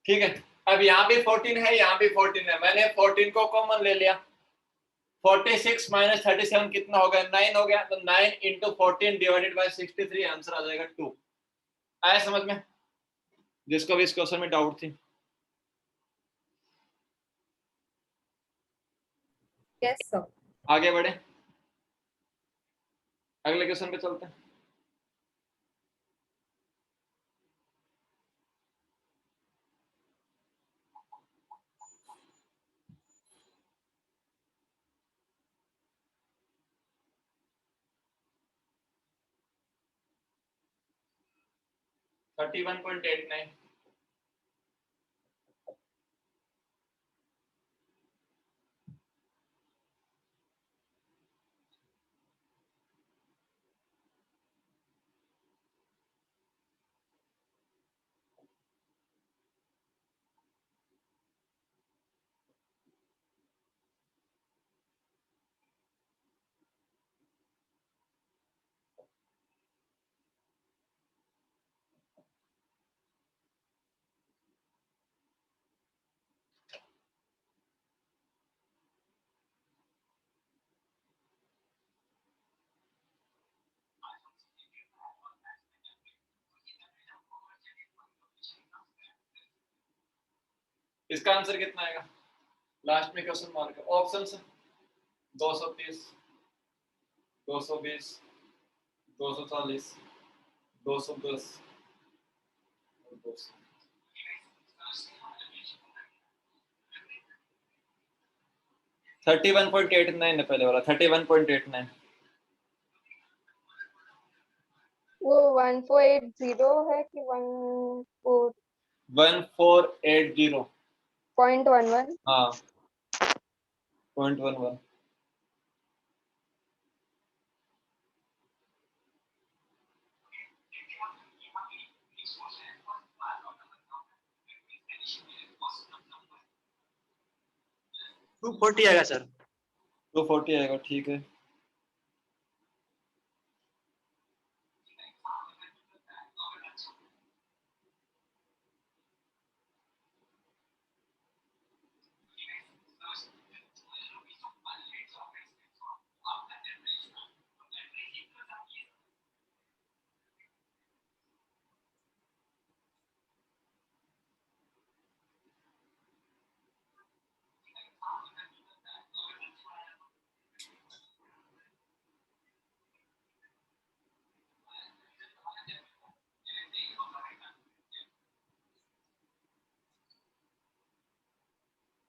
ठीक है, अब यहाँ भी 14 है, यहाँ भी 14 है, मैंने 14 को कॉमन ले लिया। 46 माइनस 37 कितना हो गया? 9 हो गया। तो 9 इंटू 14 डिवाइडेड बाई 63, आंसर आ जाएगा 2। आया समझ में, जिसको भी इस क्वेश्चन में डाउट थी? Yes sir. आगे बढ़े, अगले क्वेश्चन पे चलते हैं। थर्टी 31.89। इसका आंसर कितना आएगा? लास्ट में क्वेश्चन मार्क है, ऑप्शन से 230, 220, 240, 210 और 200। 31.89 है पहले वाला, 31.89। वो 1480 है कि 14 1480। 0.11? हाँ 0.11। 240 आएगा सर। 240 आएगा, ठीक है।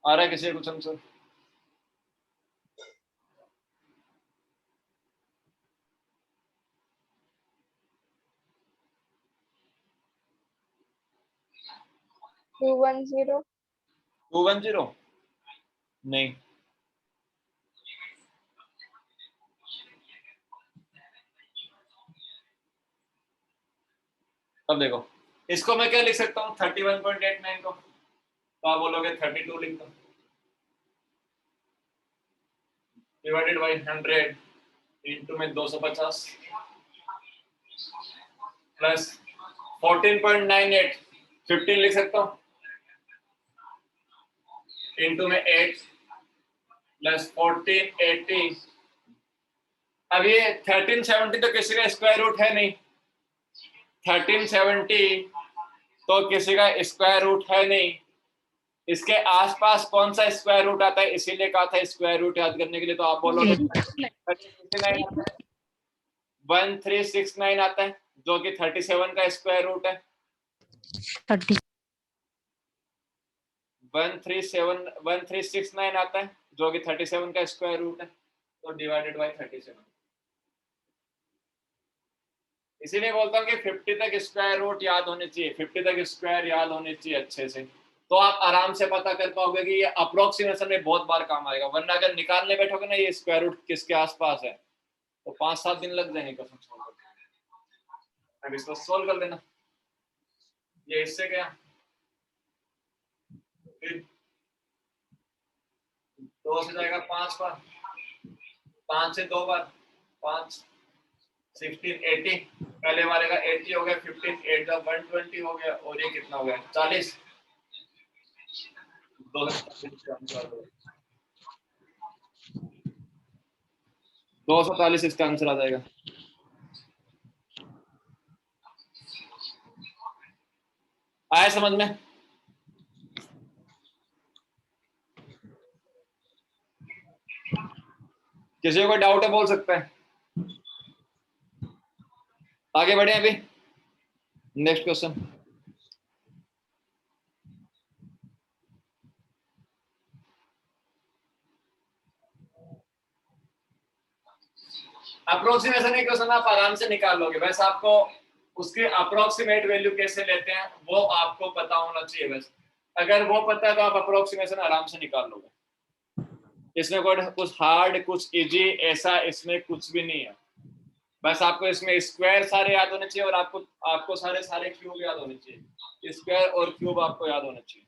आ रहा है किसी का कुछ आंसर? टू वन जीरो 210 नहीं। अब देखो, इसको मैं क्या लिख सकता हूँ 31.89 को, तो आप बोलोगे 32 लिख दो, डिवाइडेड बाई 100 इंटू में 250 प्लस 14.98, 15 लिख सकता हूँ, इंटू में 8 प्लस 1480। अब ये 1370 तो किसी का स्क्वायर रूट है नहीं, 1370 तो किसी का स्क्वायर रूट है नहीं। इसके आसपास कौन सा स्क्वायर रूट आता है, इसीलिए कहा था स्क्वायर रूट याद करने के लिए। तो आप बोलोगे 1369 आता है, जो कि 37 का स्क्वायर रूट है। 1369 आता है, जो कि 37 का स्क्वायर रूट है, तो डिवाइडेड बाई 37। इसीलिए बोलता हूँ कि 50 तक स्क्वायर रूट याद होने चाहिए, 50 तक स्क्वायर याद होने चाहिए अच्छे से, तो आप आराम से पता कर पाओगे कि ये अप्रोक्सीमेशन में बहुत बार काम आएगा। वरना अगर निकालने बैठोगे ना ये स्क्वायर रूट किसके आसपास है, तो 5-7 दिन लग जाएंगे कसम सोल्व करने। अब इसको सोल्व कर लेना, ये इससे गया, फिर 2 से जाएगा 5 बार, 5 से 2 बार, 5 16 80, पहले वाले का 80 हो गया, 15 8 का 120 हो गया, और ये कितना हो गया 40। 240 इसका आंसर आ जाएगा। आया समझ में? किसी को डाउट है बोल सकते हैं। आगे बढ़े अभी नेक्स्ट क्वेश्चन। अप्रोक्सीमेशन के क्वेश्चन आप आराम से निकाल लोगे, बस आपको उसके अप्रोक्सीमेट वैल्यू कैसे लेते हैं वो आपको पता होना चाहिए। बस अगर वो पता है तो आप अप्रोक्सीमेशन आराम से निकाल लोगे। इसमें कोई कुछ हार्ड कुछ इजी ऐसा इसमें कुछ भी नहीं है। बस आपको इसमें स्क्वायर सारे याद होने चाहिए और आपको सारे क्यूब याद होने चाहिए। स्क्वायर और क्यूब आपको याद होने चाहिए।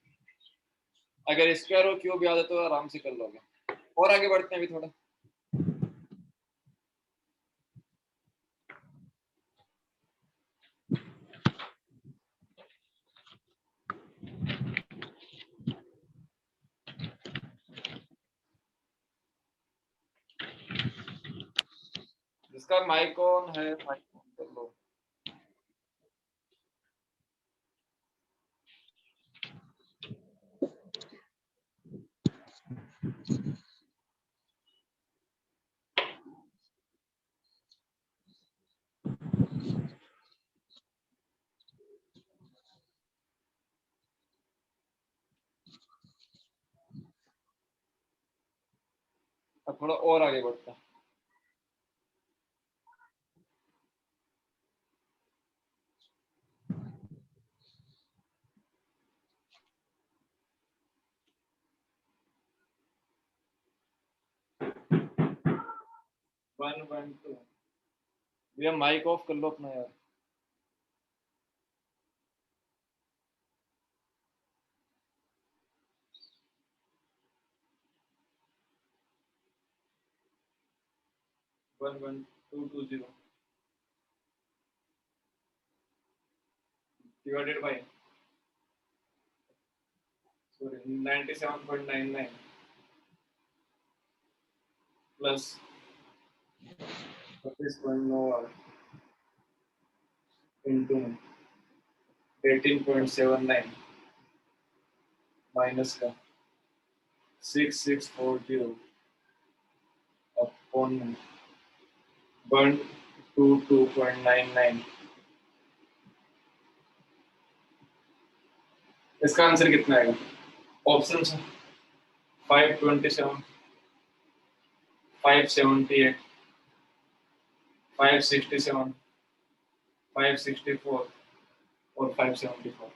अगर स्क्वायर और क्यूब याद है तो आराम से कर लोगे। और आगे बढ़ते हैं अभी थोड़ा। जिसका माइक ऑन है माइक ऑन कर लो। अब थोड़ा और आगे बढ़ते हैं। वन वन टू भैया माइक ऑफ कर लो अपना यार। One one two two zero divided by sorry 97.99 plus 36.98 into 18.79 minus का 6640 अपॉन 122.99। इसका आंसर कितना आएगा? ऑप्शन 527 578 567 564 और 574।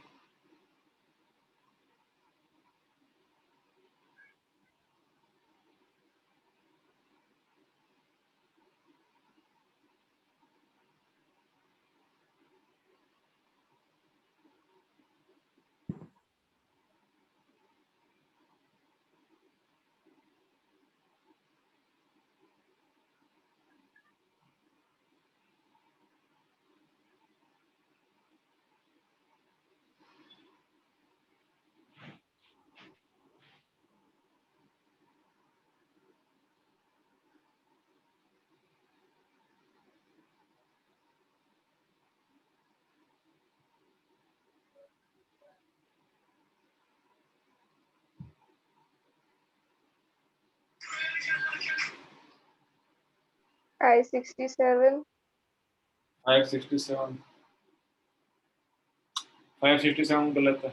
I-67 567 567 गलत है।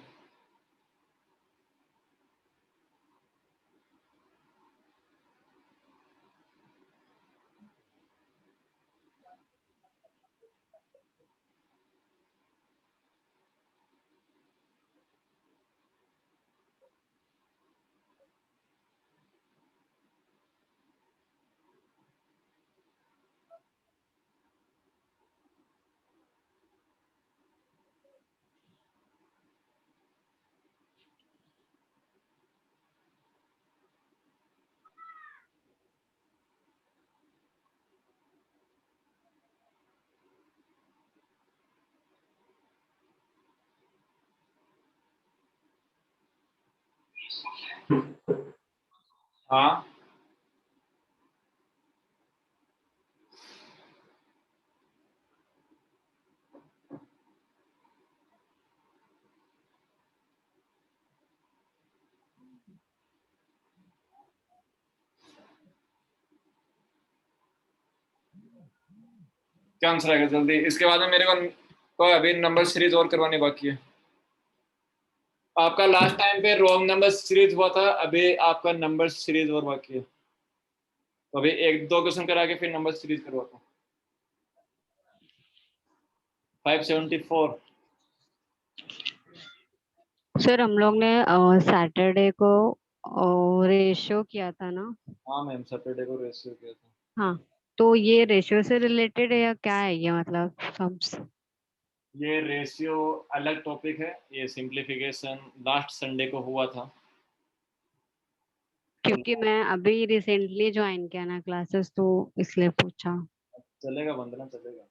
हाँ क्या आंसर आएगा जल्दी, इसके बाद में मेरे को अभी नंबर सीरीज और करवानी बाकी है। आपका लास्ट टाइम पे रोंग नंबर सीरीज हुआ था, अभी आपका नंबर सीरीज और बाकी है, तो अभी एक दो क्वेश्चन करा के फिर नंबर सीरीज करवाता हूँ। 574। सर हम लोग ने सैटरडे को रेशियो किया था ना। हाँ मैम, सैटरडे को रेशियो किया था। हाँ, तो ये रेशियो से रिलेटेड है या क्या है ये, मतलब सम्स? ये रेशियो अलग टॉपिक है, ये सिंप्लीफिकेशन लास्ट संडे को हुआ था। क्योंकि मैं अभी रिसेंटली ज्वाइन किया ना क्लासेस, तो इसलिए पूछा। चलेगा वंदना, चलेगा।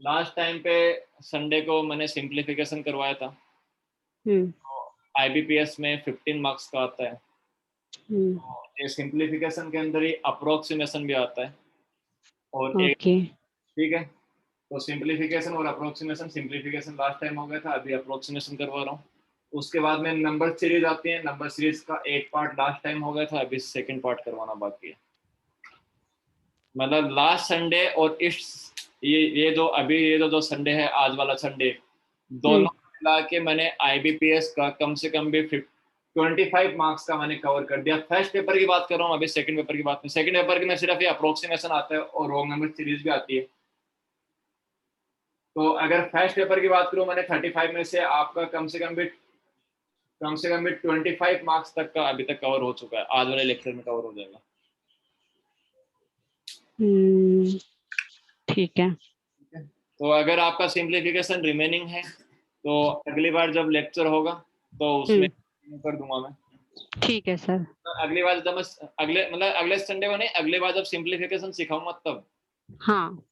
लास्ट टाइम पे संडे को मैंने सिंप्लीफिकेशन करवाया था। हम्म आईबीपीएस में 15 मार्क्स का आता है। हम्म ये सिंप्लीफिकेशन के अंदर ही अप्रोक्सीमेशन भी आता है, और एक, ओके। ठीक है। तो सिंप्लीफिकेशन और अप्रोक्सीमेशन, सिंप्लीफिकेशन लास्ट टाइम हो गया था, अभी अप्रोक्सीमेशन करवा रहा हूँ। उसके बाद में नंबर सीरीज आती है, नंबर सीरीज का एक पार्ट लास्ट टाइम हो गया था, अभी सेकंड पार्ट करवाना बाकी है। मतलब लास्ट संडे और इस ये जो अभी ये जो संडे है, आज वाला संडे, दोनों मिला के मैंने आईबीपीएस का कम से कम भी 25 मार्क्स का मैंने कवर कर दिया। फर्स्ट पेपर की बात कर रहा हूँ, अभी सेकंड पेपर की बात नहीं। सेकंड पेपर की में सिर्फ ये अप्रोक्सीमेशन आता है और रोंग नंबर सीरीज भी आती है। तो अगर फर्स्ट पेपर की बात करूँ, मैंने 35 में से आपका कम से कम भी 25 मार्क्स तक का अभी तक कवर हो चुका है, आज वाले लेक्चर में कवर हो जाएगा। ठीक है। तो अगर आपका सिंप्लीफिकेशन रिमेनिंग है, तो अगली बार जब लेक्चर होगा तो उसमें कर दूंगा मैं। ठीक है सर। अगली बार जब मैं अगले संडे को नहीं, अगली बार जब सिंप्लीफिकेशन सिखाऊंगा तब। हाँ।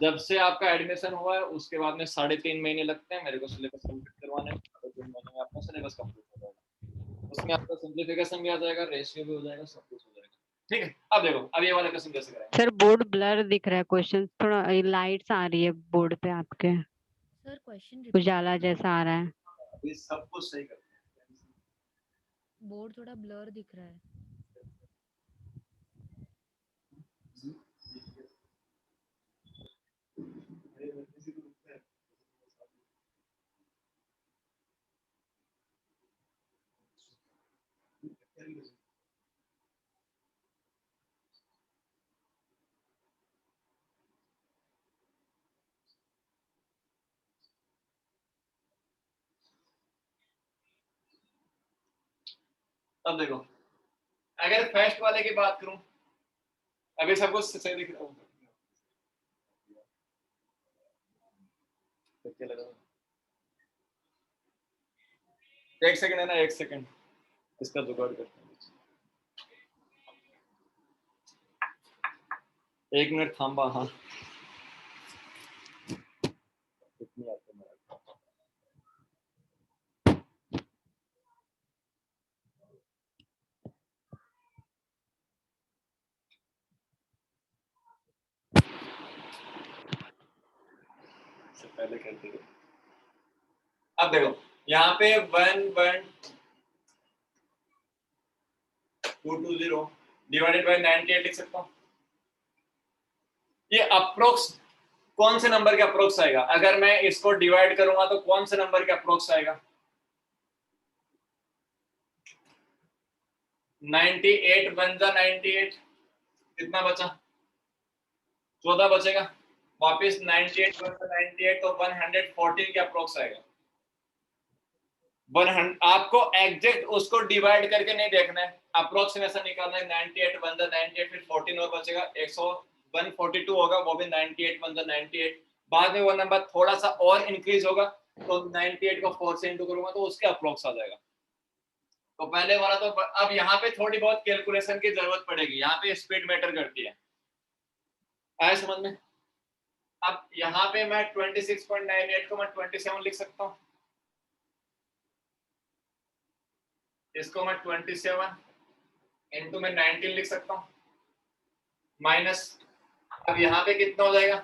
जब से आपका एडमिशन हुआ है उसके बाद में 3.5 महीने लगते हैं मेरे को सिलेबस कंप्लीट करवाने में। 3.5 महीने में आपका सिलेबस कंप्लीट हो जाएगा, उसमें आपका सिंप्लीफिकेशन भी आ जाएगा, रेशियो भी हो जाएगा, सब कुछ हो जाएगा। ठीक है, अब देखो, अब ये वाला क्वेश्चन कैसे करेंगे। सर बोर्ड ब्लर दिख रहा है, क्वेश्चन थोड़ा लाइट्स आ रही है बोर्ड पे आपके, सर क्वेश्चन उजाला जैसा आ रहा है। अभी सब कुछ सही करते हैं। बोर्ड थोड़ा ब्लर दिख रहा है। अब देखो, अगर फर्स्ट वाले की बात करूं, अभी सब कुछ सही दिख रहा होगा। एक सेकंड है ना, एक सेकंड, इसका जुगाड़ करते हैं। 1 मिनट थांबा। हाँ, इतनी आते हैं। पहले करते थे। अब देखो, यहाँ पे 11220 डिवाइडेड बाय 98 लिख सकता हूँ। ये अप्रोक्स कौन से नंबर के अप्रोक्स आएगा? अगर मैं इसको डिवाइड करूंगा तो कौन से नंबर के अप्रोक्स आएगा? 98 बन जा 98, कितना बचा? 14 बचेगा। वापिस 98 बन जा 98, तो 114 के अप्रोक्स आएगा। 100, आपको एग्जैक्ट उसको डिवाइड करके नहीं देखना है, अप्रोक्सीमेशन निकालना है। 98 बन जा 98, फिर 14 और बचेगा, 142 होगा, वो भी 98 बन जा 98। बाद में वो नंबर थोड़ा सा और इंक्रीज होगा, तो 98 को 4 से इंटू करूंगा तो उसके अप्रोक्स आ जाएगा। तो पहले वाला तो, अब यहाँ पे थोड़ी बहुत कैलकुलेशन की जरूरत पड़ेगी, यहाँ पे स्पीड मैटर करती है। आया समझ में? अब यहाँ पे मैं 26.98 को मैं 27 लिख सकता हूँ, इसको मैं 27 इनटू में 19 लिख सकता हूँ, माइनस, अब यहाँ पे कितना हो जाएगा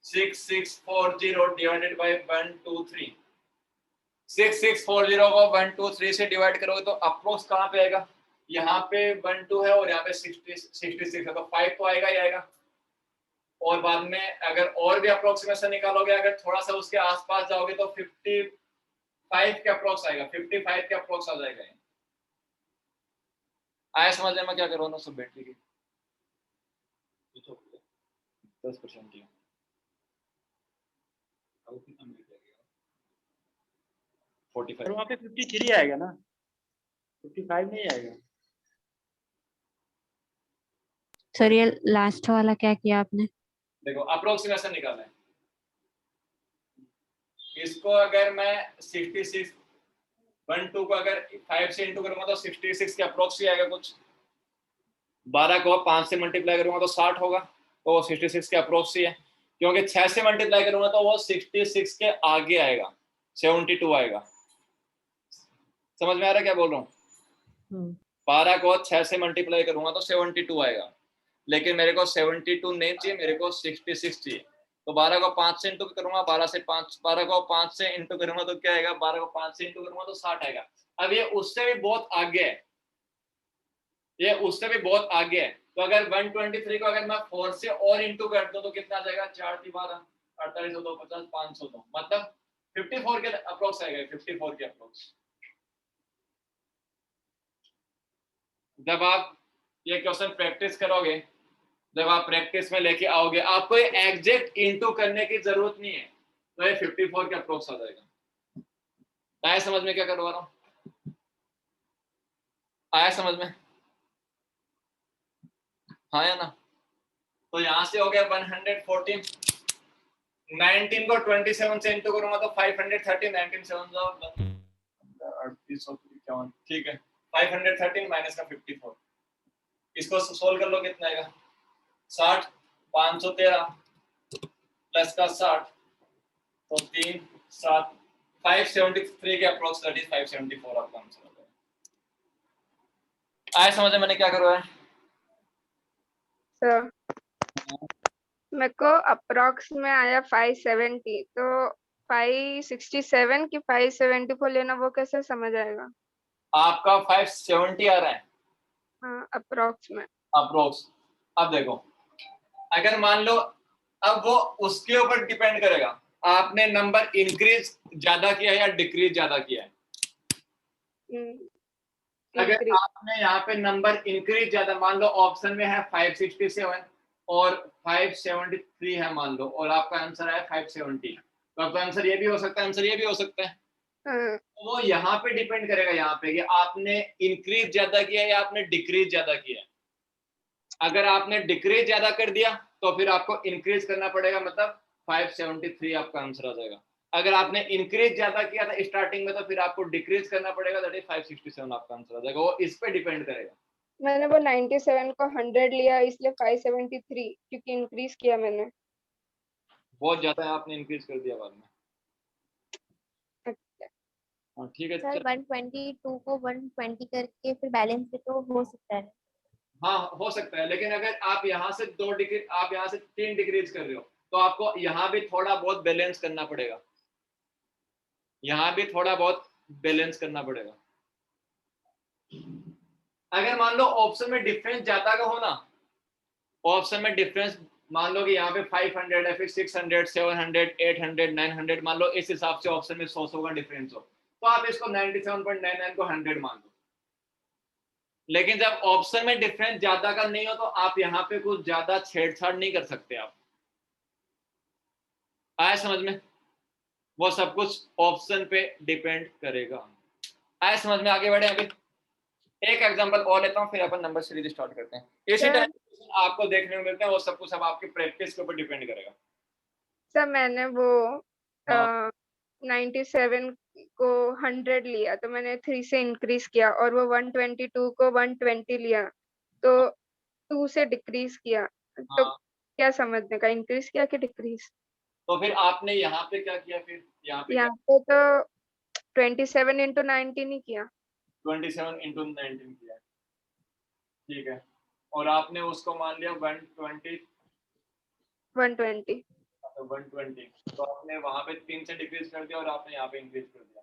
6640 डिवाइडेड बाय 123। 6640 को 123 से डिवाइड करोगे तो अप्रोक्स कहाँ पे आएगा, यहाँ पे 12 है और यहाँ पे 66 है, तो 5 तो आएगा ही आएगा। और बाद में अगर और भी अप्रोक्सीमेशन निकालोगे, अगर थोड़ा सा उसके आसपास जाओगे तो 55 के अप्रोक्स आएगा, 55 के अप्रोक्स आ जाएगा। आया समझ में क्या करो ना सब बैटरी की 10% की 45 वहाँ पे 53 आएगा ना, 55 नहीं आएगा। सर ये लास्ट वाला क्या किया आपने? देखो अप्रोक्सीमेशन निकालना है, इसको अगर मैं 66 12 को अगर 5 से इंटू करूंगा तो 66 के अप्रोक्स ही आएगा कुछ। 12 को 5 से मल्टीप्लाई करूंगा तो 60 होगा, तो वो 66 के अप्रोक्स ही है। क्योंकि 6 से मल्टीप्लाई करूंगा तो वो 66 के आगे आएगा, 72 आएगा। समझ में आ रहा है क्या बोल रहा हूँ? 12 को 6 से मल्टीप्लाई करूंगा तो 72 आएगा, लेकिन मेरे को 72 नहीं चाहिए, मेरे को 66 चाहिए। तो 12 को 5 से इंटू करूंगा, 12 को 5 से इंटू करूंगा तो क्या आएगा, 12 को 5 से इंटू करूंगा तो 60 आएगा। अब ये उससे भी बहुत आगे है, ये उससे भी बहुत आगे है। तो अगर 123 को अगर मैं 4 से और इंटू कर दूं तो कितना आ जाएगा, 4 × 12 48 2 50 500, मतलब 54 के अप्रोक्स आएगा, 54 के अप्रोक्स। जब आप ये क्वेश्चन प्रैक्टिस करोगे, जब आप प्रैक्टिस में लेके आओगे, आपको ये एग्जैक्ट इनटू करने की जरूरत नहीं है, तो ये 54 के अप्रोक्स आ जाएगा। आया समझ में क्या करवा रहा हूं? आया समझ में? हाँ या ना? तो यहां से हो गया 114, 19 को 27 से इंटू करूंगा तो 530, 19 7 3851, ठीक है। 513 माइनस का 54, इसको सोल्व कर लो, कितना आएगा 60, 513 प्लस का 60 तो 3 7 573 के अप्रोक्स, दैट इज 574 आपका आंसर हो जाएगा। आया समझ में मैंने क्या करवाया? सर मेरे को अप्रोक्स में आया 570, तो 567 की 574 लेना, वो कैसे समझ आएगा? आपका 570 आ रहा है हाँ अप्रोक्स में। अप्रोक्स। अब देखो, अगर मान लो, अब वो उसके ऊपर डिपेंड करेगा, आपने नंबर इंक्रीज ज्यादा किया है या डिक्रीज ज्यादा किया है। अगर increase। आपने यहाँ पे नंबर इंक्रीज ज्यादा, मान लो ऑप्शन में है 567 और 573 है मान लो, और आपका आंसर है 570, तो आपका आंसर ये भी हो सकता है, आंसर ये भी हो सकता है। हाँ, तो वो यहाँ पे डिपेंड करेगा, यहाँ पे कि आपने इंक्रीज ज्यादा किया है या आपने डिक्रीज ज्यादा किया है। अगर आपने डिक्रीज ज्यादा कर दिया तो फिर आपको इंक्रीज करना पड़ेगा, मतलब 573 आपका आंसर आ जाएगा। अगर आपने इंक्रीज ज्यादा किया था स्टार्टिंग में तो फिर आपको डिक्रीज करना पड़ेगा, दैट इज 567 आपका आंसर आ जाएगा। वो इस पे डिपेंड करेगा। मैंने वो 97 को 100 लिया, इसलिए 573, क्योंकि इंक्रीज किया मैंने। बहुत ज्यादा है, आपने इंक्रीज कर दिया बाद में। हाँ ठीक है, सर 122 को 120 करके फिर बैलेंस पे तो हो सकता है। हाँ हो सकता है, लेकिन अगर आप यहाँ से 2 डिग्री, आप यहाँ से 3 डिक्रीज कर रहे हो तो आपको यहाँ भी थोड़ा बहुत बैलेंस करना पड़ेगा, यहाँ भी थोड़ा बहुत बैलेंस करना पड़ेगा। अगर मान लो ऑप्शन में डिफरेंस ज्यादा का हो ना, ऑप्शन में डिफरेंस मान लो कि यहाँ पे 500 है, फिर 600 700 800 900, मान लो इस हिसाब से ऑप्शन में 100 का डिफरेंस हो, तो आप इसको 97.99 को 100 मान लो। लेकिन जब ऑप्शन में डिफरेंस ज्यादा का नहीं हो तो आप यहाँ पे कुछ ज्यादा छेड़छाड़ नहीं कर सकते आप। आया समझ में? वो सब कुछ ऑप्शन पे डिपेंड करेगा। आया समझ में? आगे बढ़े। अभी एक एग्जांपल और लेता हूँ, फिर अपन नंबर सीरीज स्टार्ट करते हैं। इसी टाइप आपको देखने को मिलते हैं, वो सब कुछ अब आपकी प्रैक्टिस के ऊपर डिपेंड करेगा। सर मैंने वो हाँ। 97 को 100 लिया, तो मैंने 3 से इंक्रीज किया, और वो 122 को 120 लिया, तो 2 से डिक्रीज किया। तो हाँ। क्या समझने का, इंक्रीज किया कि डिक्रीज? तो फिर आपने यहाँ पे क्या किया, फिर यहाँ पे यहाँ पे तो 27 into 19 ही किया। 27 into 19 किया। ठीक है, और आपने उसको मान लिया 120, 120। 120, तो आपने वहां पे 3 से डिक्रीज कर दिया और आपने यहाँ पे इंक्रीज कर दिया।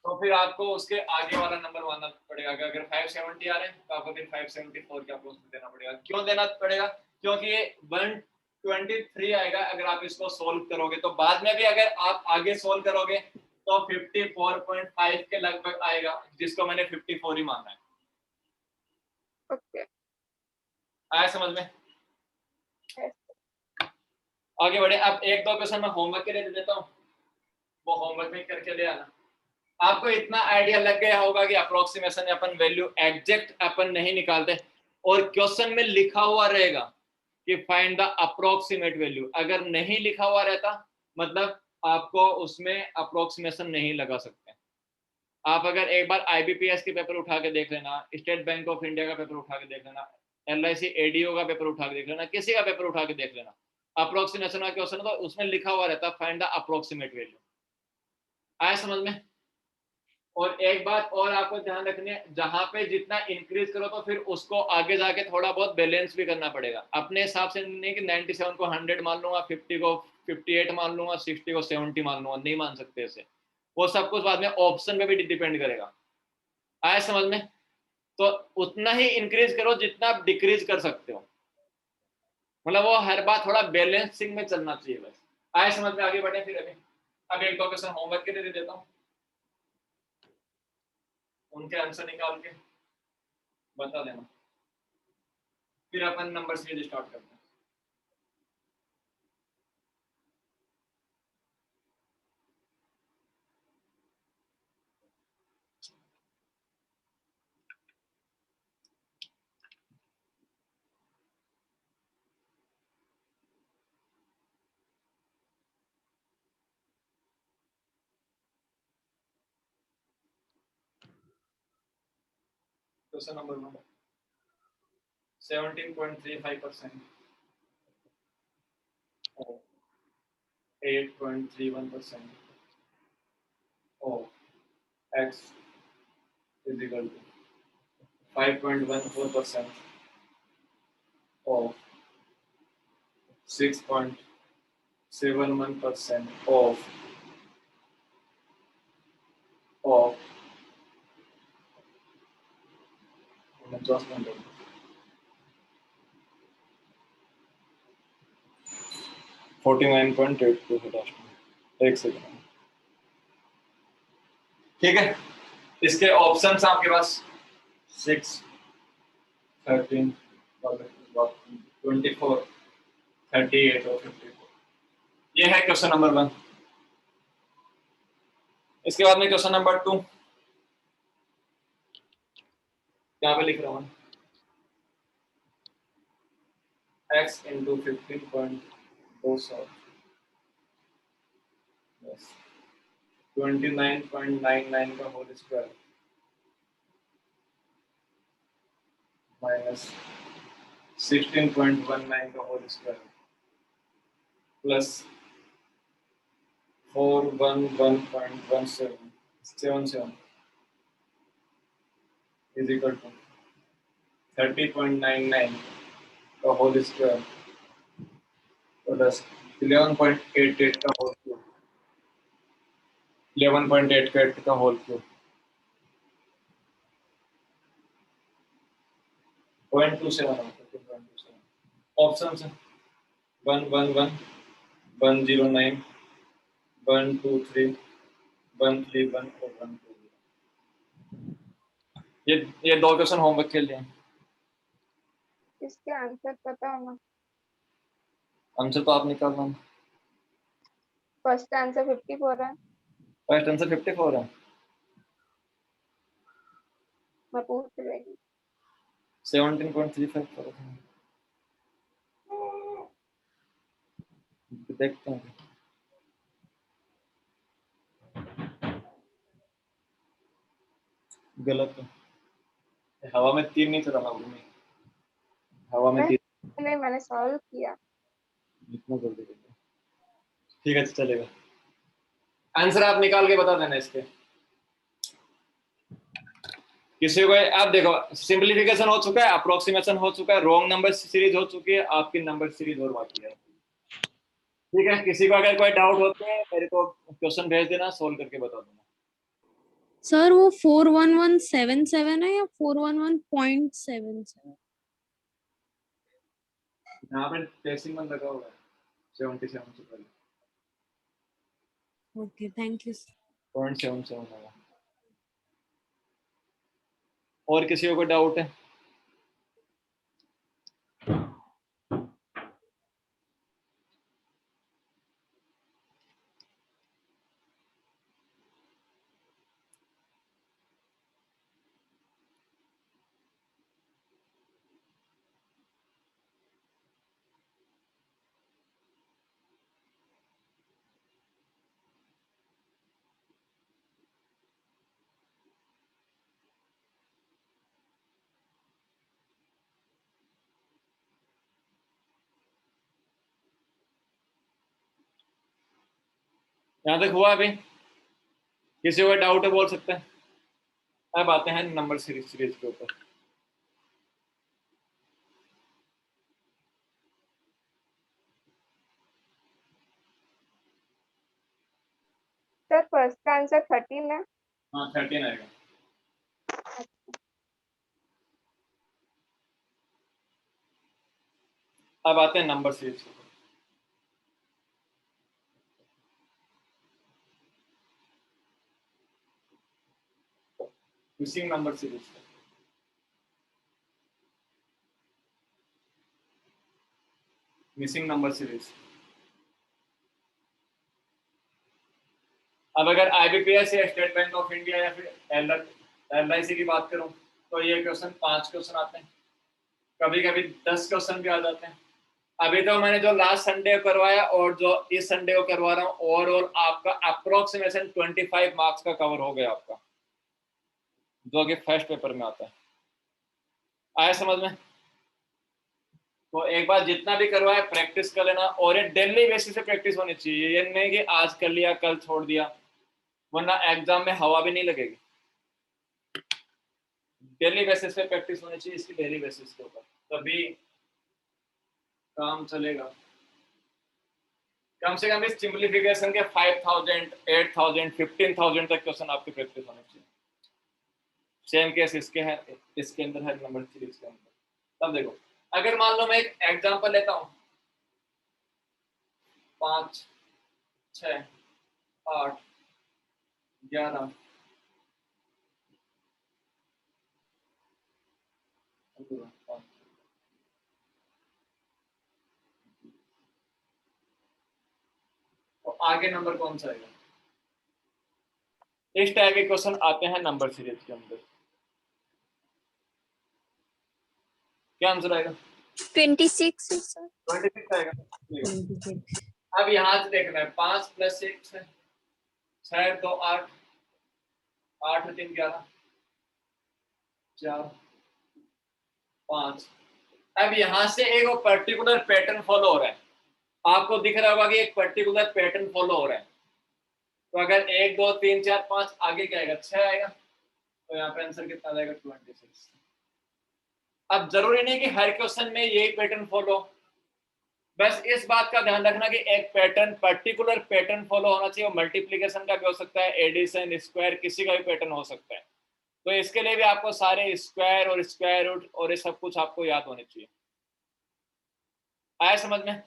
तो फिर आपको उसके आगे वाला नंबर मानना पड़ेगा। अगर 570 आ रहे हैं तो आपको फिर 574 के अप्रोक्स देना पड़ेगा। क्यों देना पड़ेगा? क्योंकि ये 123 आएगा अगर आप इसको सोल्व करोगे, तो बाद में भी अगर आप आगे सोल्व करोगे तो 54.5 के लगभग आएगा, जिसको मैंने 54 ही माना है। ओके। आया समझ में? आगे बढ़े। अब एक दो क्वेश्चन मैं होमवर्क के लिए दे देता हूँ, वो होमवर्क में करके ले आना। आपको इतना आइडिया लग गया होगा कि अप्रोक्सीमेशन में अपन वैल्यू एग्जैक्ट अपन नहीं निकालते, और क्वेश्चन में लिखा हुआ रहेगा कि फाइंड द अप्रोक्सीमेट वैल्यू। अगर नहीं लिखा हुआ रहता मतलब आपको उसमें अप्रोक्सीमेशन नहीं लगा सकते। आप अगर एक बार IBPS के पेपर उठा के देख लेना, स्टेट बैंक ऑफ इंडिया का पेपर उठा के देख लेना, LIC ADO का पेपर उठा के देख लेना, किसी का पेपर उठा के देख लेना, अप्रोक्सीमेशन का क्वेश्चन तो उसमें लिखा हुआ रहता फाइंड द अप्रोक्सीमेट वैल्यू। आया समझ में? और एक बात और आपको ध्यान रखनी है, जहां पे जितना इंक्रीज करो तो फिर उसको आगे जाके थोड़ा बहुत बैलेंस भी करना पड़ेगा। अपने हिसाब से नहीं कि 97 को 100 मान लूंगा, 50 को 58 मान लूंगा, 60 को 70 मान लूंगा, नहीं मान सकते ऐसे। वो सब कुछ बाद में ऑप्शन पे भी डिपेंड करेगा। आया समझ में? तो उतना ही इंक्रीज करो जितना आप डिक्रीज कर सकते हो, मतलब वो हर बार थोड़ा बैलेंसिंग में चलना चाहिए बस। आया समझ में? आगे बढ़े फिर। अभी अब एक दो क्वेश्चन होमवर्क के लिए दे देता हूँ, उनके आंसर निकाल के बता देना, फिर अपन नंबर सीरीज स्टार्ट करते हैं। Question number 1, 17.35%, 8.31% of x is equal to 5.14% of 6.71% of 49.82 एक सेकंड। ठीक है, इसके ऑप्शंस आपके पास 6, 13, 24, 38 और 54। ये है क्वेश्चन नंबर 1। इसके बाद में क्वेश्चन नंबर 2 यहाँ पे लिख रहा हूँ, x इंटू 15.27 29.99 का होल स्क्वायर माइनस 16.19 का whole square plus 411.1777 is equal to 30.99 का होल स्क्वायर प्लस 11.88 का होल क्यूब, 11.88 का होल क्यूब, 0.27 ऑप्शन है 111, 109, 123, 131 और 120। ये दो क्वेश्चन होमवर्क के लिए। इसके आंसर पता होना। आंसर तो आप निकालना। फर्स्ट आंसर 54 है। फर्स्ट आंसर 54 है। मैं पूछ रही हूँ। 17.35 फर्क है। देखते हैं। गलत है, हवा में तीर नहीं चला मैं, हवा में तीर नहीं, मैंने सॉल्व किया। इतना जल्दी कर दिया। ठीक है चलेगा, आंसर आप निकाल के बता देना इसके। किसी को आप देखो सिंपलीफिकेशन हो चुका है, अप्रोक्सीमेशन हो चुका है, रॉन्ग नंबर सीरीज हो चुकी है, आपकी नंबर सीरीज और बाकी है। ठीक है, किसी को अगर कोई डाउट होते हैं मेरे को क्वेश्चन भेज देना, सोल्व करके बता दूंगा। सर वो 41177 है या 411.77? यहाँ पे डेसिमल लगा हुआ है 77 से पहले ओके, थैंक यू। 0.77 होगा। और किसी को कोई डाउट है? यहाँ तक हुआ अभी? किसी को डाउट है बोल सकते हैं। अब आते हैं नंबर सीरीज के ऊपर। सर फर्स्ट का आंसर 13 है। हाँ 13 आएगा। अब आते हैं नंबर सीरीज के ऊपर। मिसिंग नंबर सीरीज अब अगर IBPS या स्टेट बैंक ऑफ इंडिया या फिर LIC की बात करूं तो ये क्वेश्चन 5 क्वेश्चन आते हैं, कभी कभी 10 क्वेश्चन भी आ जाते हैं। अभी तो मैंने जो लास्ट संडे को करवाया और जो इस संडे को करवा रहा हूँ, ओवरऑल आपका अप्रोक्सीमेशन 25 मार्क्स का कवर हो गया आपका, जो कि फर्स्ट पेपर में आता है। आया समझ में? तो एक बार जितना भी करवाया प्रैक्टिस कर लेना, और ये डेली बेसिस पे प्रैक्टिस होनी चाहिए। ये नहीं कि आज कर लिया कल छोड़ दिया, वरना एग्जाम में हवा भी नहीं लगेगी। डेली बेसिस पे प्रैक्टिस होनी चाहिए इसकी, डेली बेसिस के ऊपर, तभी काम चलेगा। कम से कम इस सिंपलीफिकेशन के 5000, 8000, 15000 तक क्वेश्चन आपकी प्रैक्टिस होनी चाहिए। सेम केस इसके है, इसके अंदर है नंबर सीरीज के अंदर। तब देखो, अगर मान लो मैं एक एग्जांपल लेता हूं, 5, 6, 8, 11, तो आगे नंबर कौन सा आएगा? इस टाइप के क्वेश्चन आते हैं नंबर सीरीज के अंदर। क्या आंसर आएगा? 26 सर। 26 आएगा। अब यहाँ से देखना है, 5 + 6 है, 6 2 8, 8 3 11, 4 5। अब यहाँ से एक पर्टिकुलर पैटर्न फॉलो हो रहा है, आपको दिख रहा होगा कि एक पर्टिकुलर पैटर्न फॉलो हो रहा है। तो अगर 1 2 3 4 5 आगे क्या आएगा? 6 आएगा। तो यहाँ पे आंसर कितना आ जाएगा? 26। अब जरूरी नहीं कि हर क्वेश्चन में यही पैटर्न फॉलो, बस इस बात का ध्यान रखना कि एक पैटर्न, पर्टिकुलर पैटर्न फॉलो होना चाहिए। मल्टीप्लिकेशन का भी हो सकता है, एडिशन, स्क्वायर, किसी का भी पैटर्न हो सकता है। तो इसके लिए भी आपको सारे स्क्वायर और स्क्वायर रूट और ये सब कुछ आपको याद होने चाहिए। आया समझ में?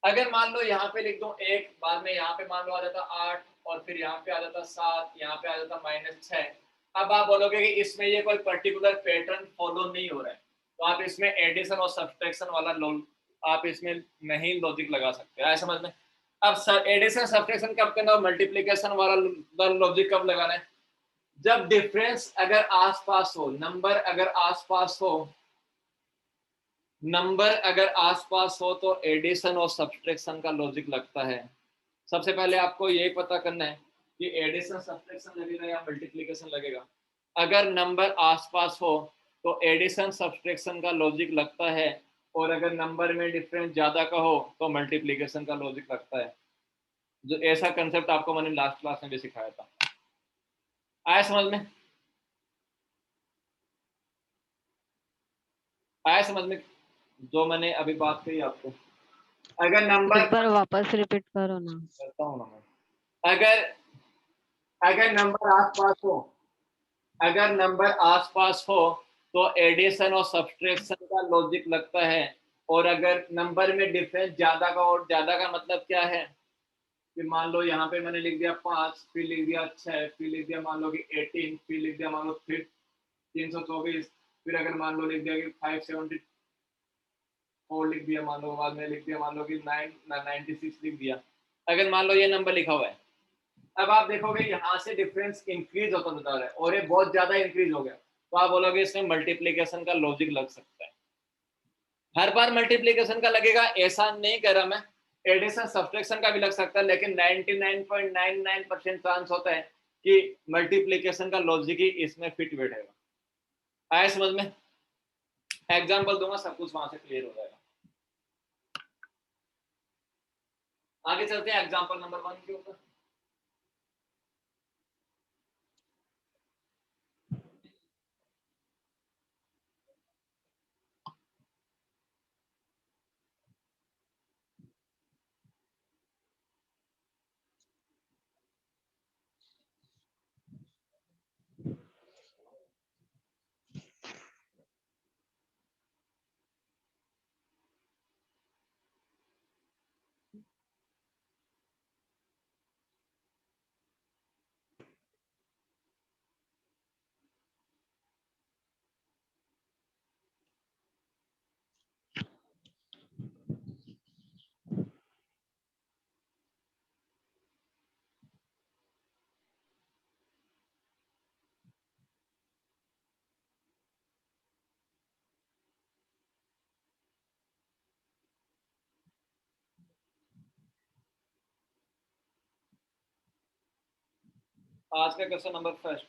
अगर मान लो यहाँ पे लिख दूं एक, बाद में यहाँ पे मान लो आ जाता 8, और फिर यहाँ पे आ जाता 7, यहाँ पे आ जाता -6। अब आप बोलोगे कि इसमें ये कोई पर्टिकुलर पैटर्न फॉलो नहीं हो रहा है, तो आप इसमें एडिशन और सब्सट्रैक्शन वाला आप इसमें नहीं लॉजिक लगा सकते। आया समझ में? अब एडिशन सब्सट्रैक्शन कब करना, मल्टीप्लिकेशन वाला लॉजिक कब लगाना है? जब डिफरेंस अगर आसपास हो, नंबर अगर आसपास हो, तो एडिशन और सब्सट्रैक्शन का लॉजिक लगता है। सबसे पहले आपको यही पता करना है कि एडिशन सब्सट्रैक्शन लगेगा या मल्टीप्लिकेशन लगेगा। अगर नंबर आसपास हो तो एडिशन सब्सट्रैक्शन का लॉजिक लगता है, और अगर नंबर में डिफरेंस ज्यादा का हो तो मल्टीप्लिकेशन का लॉजिक लगता है। जो ऐसा कंसेप्ट आपको मैंने लास्ट क्लास में भी सिखाया था। आया समझ में? आया समझ में जो मैंने अभी बात कही आपको? अगर नंबर एक बार वापस रिपीट करो ना। करता हूँ ना मैं, अगर नंबर आसपास हो, अगर नंबर आसपास हो तो एडिशन और सब्सट्रैक्शन का लॉजिक लगता है। और अगर नंबर में डिफरेंस ज्यादा का, और ज्यादा का मतलब क्या है कि मान लो यहाँ पे मैंने लिख दिया 5, फिर लिख दिया 6, फिर लिख दिया मान लो कि 18, फिर लिख दिया मान लो फिर 324, फिर अगर मान लो लिख दिया कि 574 लिख दिया मान लो, बाद में लिख दिया मान लो कि 96 लिख दिया। अगर मान लो ये नंबर लिखा हुआ है, अब आप देखोगे यहाँ से डिफरेंस इंक्रीज होता जा रहा है और ये बहुत ज्यादा इंक्रीज हो गया, तो आप बोलोगे इसमें मल्टीप्लीकेशन का लॉजिक लग सकता है। हर बार मल्टीप्लीकेशन का लगेगा ऐसा नहीं कह रहा मैं, एडिशन सब्सट्रैक्शन का भी लग सकता है, लेकिन 99.99% चांस होता है कि मल्टीप्लीकेशन का लॉजिक ही इसमें फिट बैठेगा। आया समझ में? एग्जाम्पल दूंगा, सब कुछ वहां से क्लियर हो जाएगा। आगे चलते हैं एग्जाम्पल नंबर 1 के ऊपर। आज का question number first,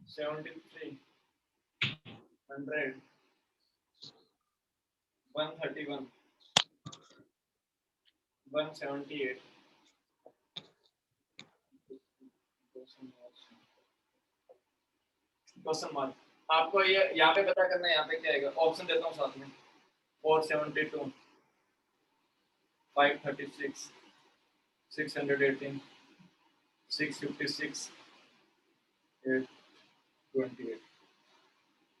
seventy 100, 131, 178। Question mark आपको ये यहाँ पे पता करना है, यहाँ पे क्या आएगा, ऑप्शन देता हूँ साथ में। 472, 536, 618, 656, 828।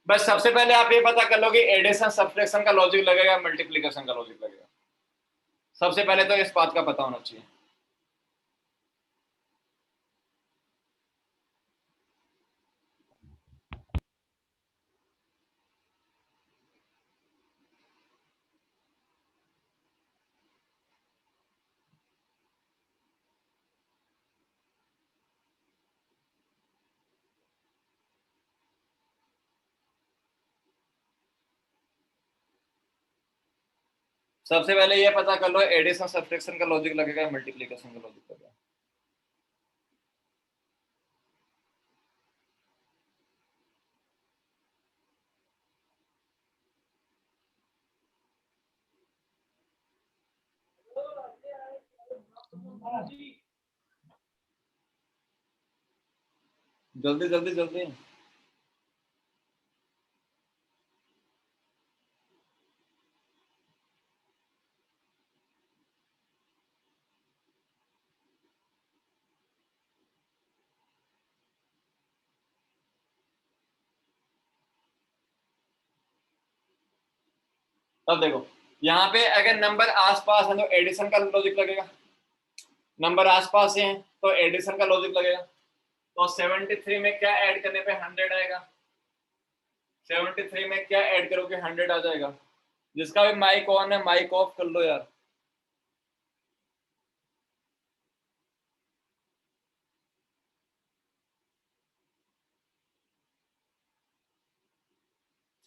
बस सबसे पहले आप ये पता कर लो कि एडिशन सब्ट्रैक्शन का लॉजिक लगेगा, मल्टीप्लिकेशन का लॉजिक लगेगा। सबसे पहले तो इस बात का पता होना चाहिए। सबसे पहले ये पता कर लो एडिशन सब्ट्रैक्शन का लॉजिक लगेगा, मल्टीप्लिकेशन का लॉजिक लगेगा। जल्दी जल्दी जल्दी। अब देखो यहाँ पे अगर नंबर आसपास है तो एडिशन का लॉजिक लगेगा, नंबर आसपास है तो एडिशन का लॉजिक लगेगा। तो 73 में क्या ऐड करने पे 100 आएगा, 73 में क्या ऐड करोगे 100 आ जाएगा। जिसका भी माइक ऑन है माइक ऑफ कर लो यार।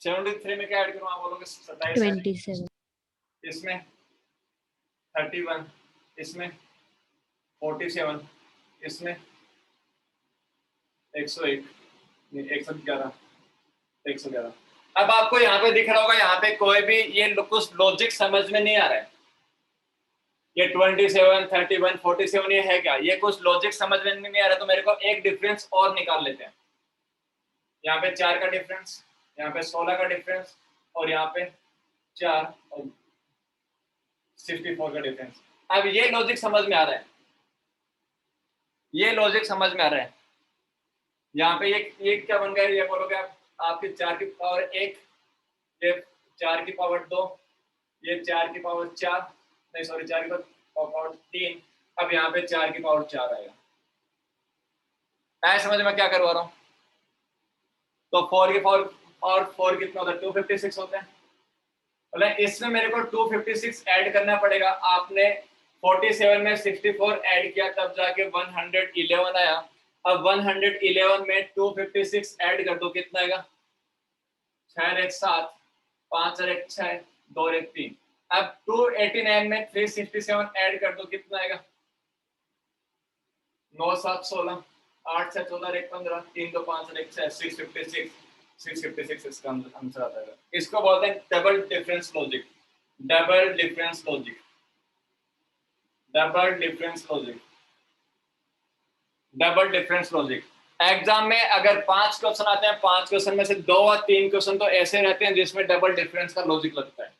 सेवेंटी थ्री में क्या ऐड करूँ, आप बोलोगे 27, 27, इसमें 31, इसमें 47, इसमें 101, 111, 111। अब आपको यहाँ पे दिख रहा होगा, यहाँ पे कोई भी ये कुछ लॉजिक समझ में नहीं आ रहा है। ये 27, 31, 47 ये है क्या? ये कुछ लॉजिक समझ में नहीं आ रहा, तो मेरे को एक डिफरेंस और निकाल लेते हैं। यहाँ पे 4 का डिफरेंस, यहाँ पे 16 का डिफरेंस, और यहाँ पे 4 और 64 का डिफरेंस। अब ये लॉजिक समझ में आ रहा है, ये लॉजिक समझ में आ रहा है। यहाँ पे ये क्या बन गया? ये बोलोगे आप, आपकी 4 की पावर 1, ये 4 की पावर 2, ये 4 की पावर 4, नहीं सॉरी 4 की पावर 3, अब यहाँ पे 4 की पावर 4 आएगा। ऐसे समझ में क्या करवा रहा हूँ? तो 4 की पावर और 4 कितना होता है? 256 होता है। मतलब इसमें मेरे को 256 ऐड करना पड़ेगा। आपने 47 में 64 ऐड किया, तब जाके 111 आया। अब 111 में 256 ऐड कर दो, कितना आएगा? 6 और 1 7, 5 और 1 6, 2 और 1 3। अब 289 में 367 ऐड कर दो, कितना आएगा? 9 7 16, 8 से 14 1 15, 3 2 5 और 1 6, 656 इसका आंसर आता है। इसको बोलते हैं double difference logic. Double difference logic, double difference logic, double difference logic. Exam में अगर 5 क्वेश्चन आते हैं, 5 क्वेश्चन में से 2 और 3 क्वेश्चन तो ऐसे रहते हैं जिसमें डबल डिफरेंस का लॉजिक लगता है।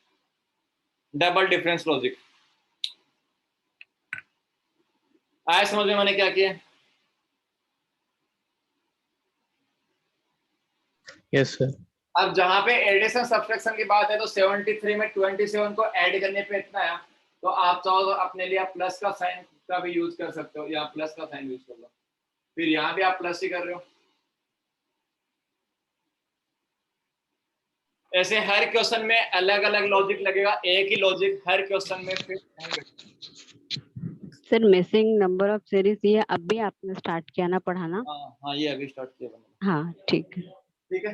डबल डिफरेंस लॉजिक आया समझ में मैंने क्या किया? Yes sir. अब जहां पे एडिशन सब्सट्रैक्शन की बात है, तो 73 में 27 को ऐड करने पे इतना आया, तो आप चाहो तो अपने लिए प्लस का साइन का भी यूज कर सकते हो, या प्लस का साइन यूज कर लो, फिर यहाँ भी आप प्लस ही कर रहे हो। ऐसे हर क्वेश्चन में अलग अलग लॉजिक लगेगा, एक ही लॉजिक हर क्वेश्चन में फिर sir missing number of series ये अभी आपने स्टार्ट किया ना पढ़ाना? हाँ ये अभी स्टार्ट किया मैंने। हाँ ठीक है। ठीक है,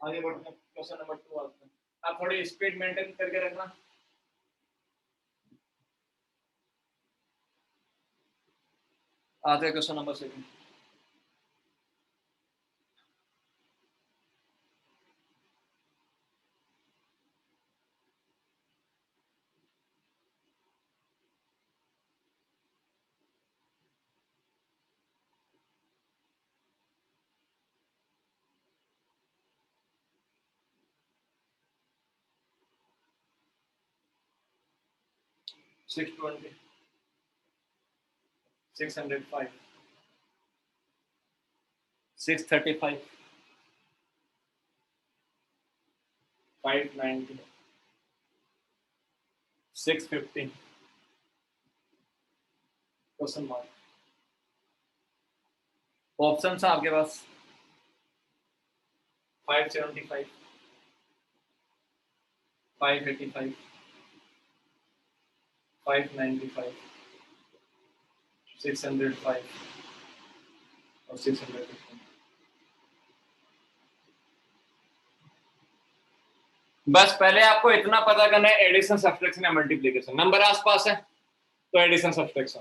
आगे बढ़ते हैं। क्वेश्चन नंबर 2 आते हैं। आप थोड़ी स्पीड मेंटेन करके रखना। आते हैं question number 2। Six 605, 635, 590, 650, question mark. Option है आपके पास 575, 585, 595, 605 और 615। बस पहले आपको इतना पता करना है, एडिशन सब्सट्रैक्शन या मल्टीप्लिकेशन। नंबर आसपास है तो एडिशन सब्सट्रैक्शन।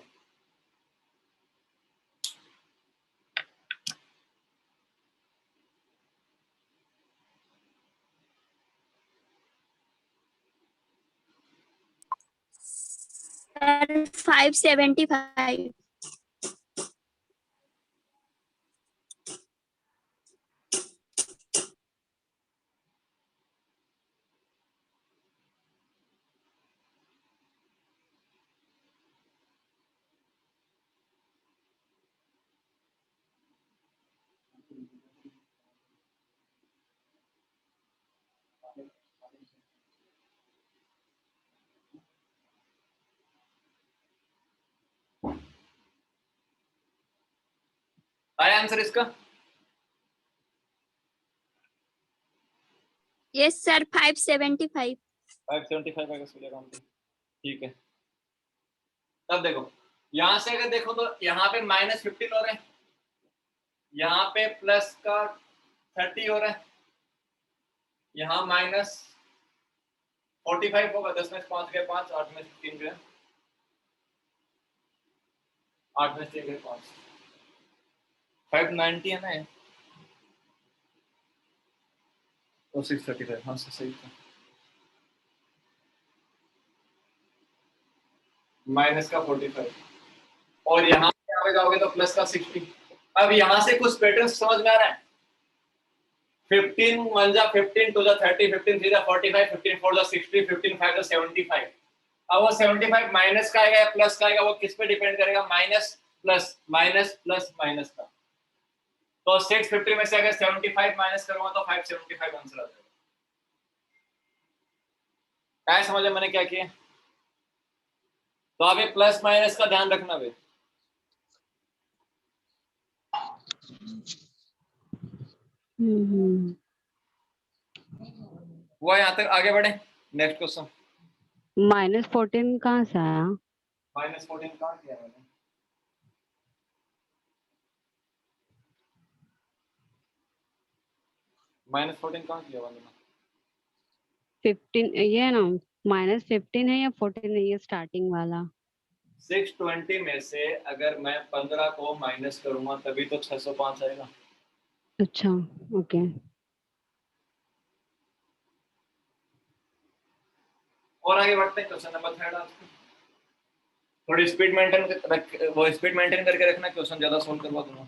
Sir, 575. आया आंसर इसका? Yes, sir, 575. 575 आएगा सूर्य काम पे। ठीक है, तब देखो यहां से अगर देखो तो यहाँ पे -15 हो रहा है, यहाँ पे प्लस का 30 हो रहा है, यहाँ -45 होगा। 10 में से 5 गए 5, 8 में से 3 गए 8 में से 3 गए 5, 590 है ना ये? तो 635, हाँ सही था। माइनस का 45 और यहाँ पे जाओगे तो प्लस का 60। अब यहाँ से कुछ पैटर्न समझ में आ रहा है। 15 1 जा 15 2 जा 30 15 3 जा 45 15 4 जा 60 15 5 जा 75। अब वो 75 माइनस का आएगा या प्लस का आएगा, वो किस पे डिपेंड करेगा? Minus plus minus plus minus का। तो 650 में से अगर 75 माइनस करूंगा तो 575 आंसर आ जाएगा। क्या समझे मैंने क्या किया? तो आप ये प्लस माइनस का ध्यान रखना भाई। हम्म। वो यहाँ तक आगे बढ़े। Next question. -14 कहाँ से आया? -14 कहाँ किया मैंने? -14 कहाँ किया मैंने? 15 ये है ना, -15 है या 14 है ये स्टार्टिंग वाला? 620 में से अगर मैं 15 को माइनस करूंगा तभी तो 605 आएगा। अच्छा, ओके। और आगे बढ़ते हैं क्वेश्चन नंबर 3 आपको। थोड़ी स्पीड मेंटेन वो स्पीड मेंटेन करके रखना, क्वेश्चन ज्यादा सोल्व करवा दूंगा।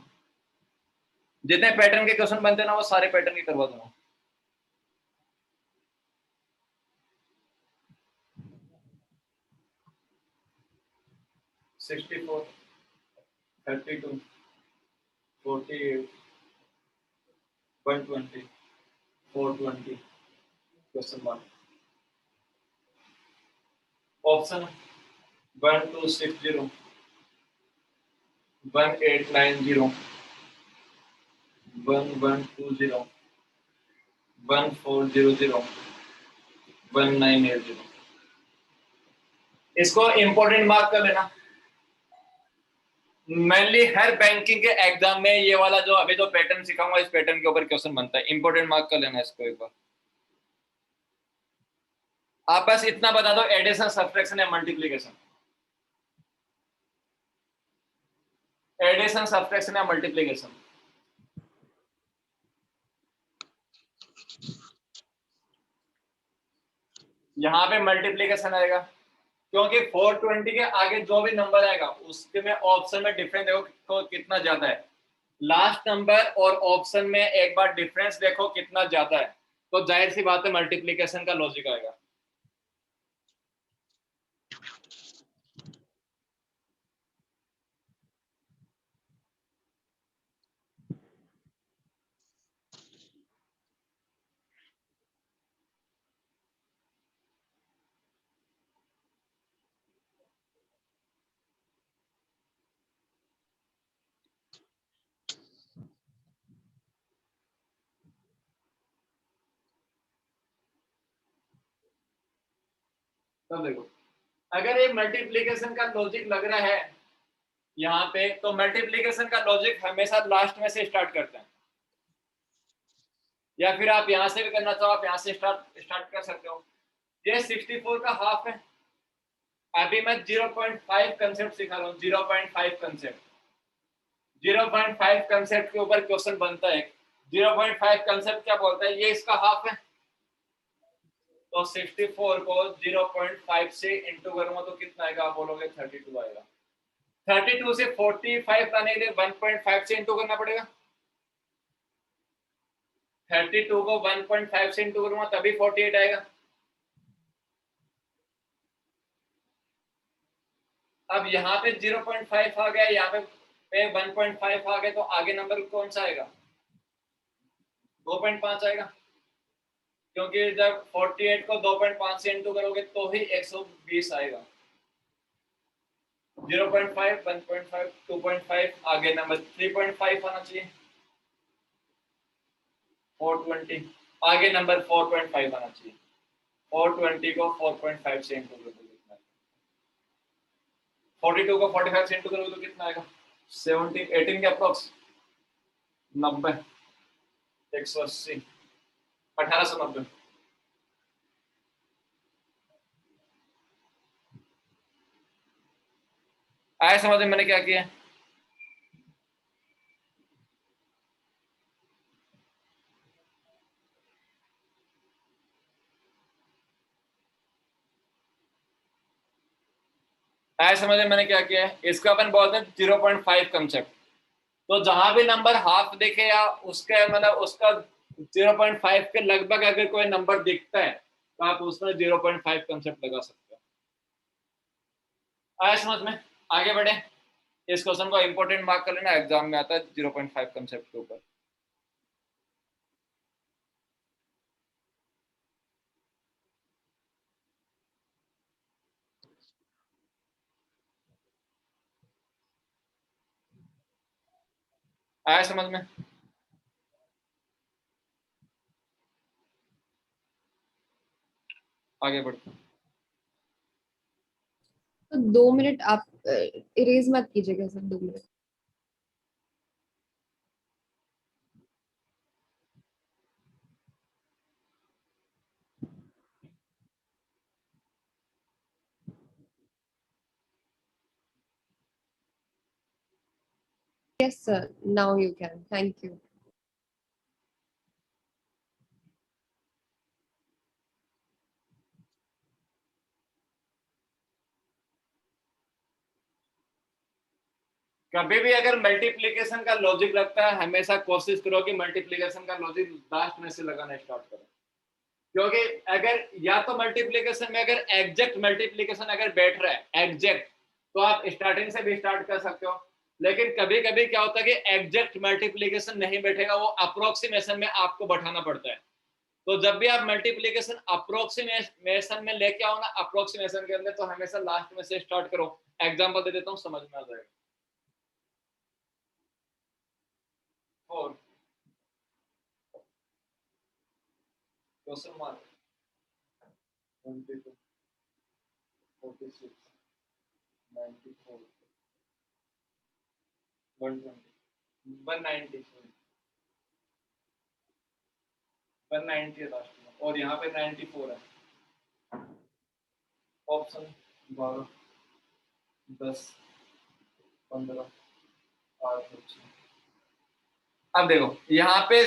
जितने पैटर्न के क्वेश्चन बनते हैं ना वो सारे पैटर्न के करवा दूंगा। Sixty 32 48 120 420 question mark. ऑप्शन 1260 1890 1120 1400 1980। इसको इंपॉर्टेंट मार्क कर लेना। मेनली हर बैंकिंग के एग्जाम में ये वाला जो अभी जो पैटर्न सिखाऊंगा इस पैटर्न के ऊपर क्वेश्चन बनता है। इंपॉर्टेंट मार्क कर लेना इसको एक बार। आप बस इतना बता दो एडिशन सब्ट्रैक्शन या मल्टीप्लिकेशन। एडिशन सब्ट्रैक्शन या मल्टीप्लिकेशन। यहाँ पे मल्टीप्लिकेशन आएगा क्योंकि 420 के आगे जो भी नंबर आएगा उसके में ऑप्शन में डिफरेंस देखो तो कितना ज्यादा है। लास्ट नंबर और ऑप्शन में एक बार डिफरेंस देखो कितना ज्यादा है, तो जाहिर सी बात है मल्टीप्लिकेशन का लॉजिक आएगा। तब देखो अगर ये मल्टीप्लिकेशन का लॉजिक लग रहा है यहाँ पे, तो मल्टीप्लिकेशन का लॉजिक हमेशा लास्ट में से स्टार्ट करते हैं, या फिर आप यहाँ से भी करना चाहो आप यहाँ से स्टार्ट कर सकते हो। ये 64 का हाफ है। अभी मैं 0.5 कंसेप्ट सिखा रहा हूँ। 0.5 कंसेप्ट 0.5 कंसेप्ट के ऊपर क्वेश्चन बनता है। 0.5 कंसेप्ट क्या बोलता है? ये इसका हाफ है, तो 64 को 0.5 से इंटू करूंगा तो कितना आएगा? आप बोलोगे 32 आएगा। 32 से 45 आने के लिए 1.5 से इंटू करना पड़ेगा। 32 को 1.5 से इंटू करूंगा तभी 48 आएगा। अब यहाँ पे 0.5 आ गया, यहाँ पे 1.5 आ गए, तो आगे नंबर कौन सा आएगा? 2.5 आएगा, क्योंकि जब 48 को 2.5 से इंटू करोगे तो ही 120 आएगा। 0.5 1.5 2.5 आगे नंबर 3.5 आना चाहिए। 420 आगे नंबर 4.5 आना चाहिए। 420 को 4.5 से इंटू करोगे तो कितना आएगा? 42 को 45 से इंटू करोगे तो कितना आएगा? 17 18 के अप्रोक्स 90 180 1890। आया समझ में मैंने क्या किया? आया समझ में मैंने क्या किया है? इसको अपन बोलते हैं 0.5 कंसेप्ट। तो जहां भी नंबर हाफ दिखे या उसके मतलब उसका 0.5 के लगभग अगर कोई नंबर दिखता है तो आप उसमें 0.5 कंसेप्ट लगा सकते हो। आया समझ में? आगे बढ़े। इस क्वेश्चन को इंपॉर्टेंट मार्क कर लेना, एग्जाम में आता है 0.5 कंसेप्ट के ऊपर। आया समझ में? आगे बढ़ते हैं। तो 2 मिनट आप इरेज मत कीजिएगा sir, 2 minute. Yes, sir. Now you can. Thank you. कभी भी अगर मल्टीप्लिकेशन का लॉजिक लगता है, हमेशा कोशिश करो कि मल्टीप्लिकेशन का लॉजिक लास्ट में से लगाना स्टार्ट करो, क्योंकि अगर या तो मल्टीप्लिकेशन में अगर एग्जैक्ट मल्टीप्लिकेशन अगर बैठ रहा है एग्जैक्ट, तो आप स्टार्टिंग से भी स्टार्ट कर सकते हो। लेकिन कभी कभी क्या होता है कि एग्जैक्ट मल्टीप्लिकेशन नहीं बैठेगा, वो अप्रोक्सीमेशन में आपको बैठाना पड़ता है। तो जब भी आप मल्टीप्लिकेशन अप्रोक्सीमेशन में लेके आओ ना, अप्रोक्सीमेशन के अंदर, तो हमेशा लास्ट में से स्टार्ट करो। एग्जांपल दे देता हूँ, समझ में आ जाएगा। 4 क्वेश्चन मार्क 22 46 94 120 190 190 है लास्ट में, और यहाँ पे 94 है। ऑप्शन 12 10 15 8 6। अब देखो यहाँ पे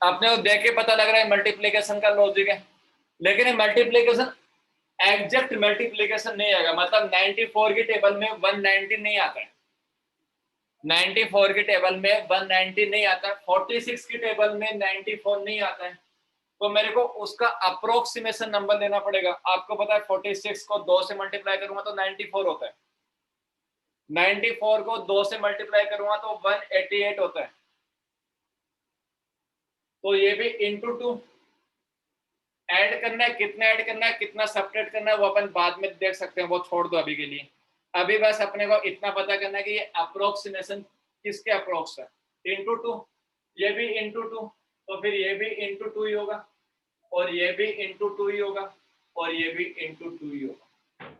अपने को देख के पता लग रहा है मल्टीप्लिकेशन का लॉजिक है, लेकिन मल्टीप्लिकेशन एग्जैक्ट मल्टीप्लिकेशन नहीं आएगा। मतलब 94 की टेबल में 190 नहीं आता है, 94 की टेबल में 190 नहीं आता है, 46 की टेबल में 94 नहीं आता है। तो मेरे को उसका अप्रोक्सीमेशन नंबर लेना पड़ेगा। आपको पता है 46 को 2 से मल्टीप्लाई करूंगा तो 94 होता है, 94 को 2 से मल्टीप्लाई करूंगा तो 188 होता है। तो ये भी इंटू 2 ऐड करना है, कितना ऐड करना है, कितना सब्ट्रैक्ट करना है, वो अपन बाद में देख सकते हैं, वो छोड़ दो अभी के लिए। अभी बस अपने को इतना पता करना है कि ये अप्रोक्सीमेशन किसके अप्रोक्स है। इंटू 2, ये भी इंटू 2, तो फिर ये भी इंटू 2 ही होगा, और ये भी इंटू 2 ही होगा, और ये भी इंटू 2 ही होगा।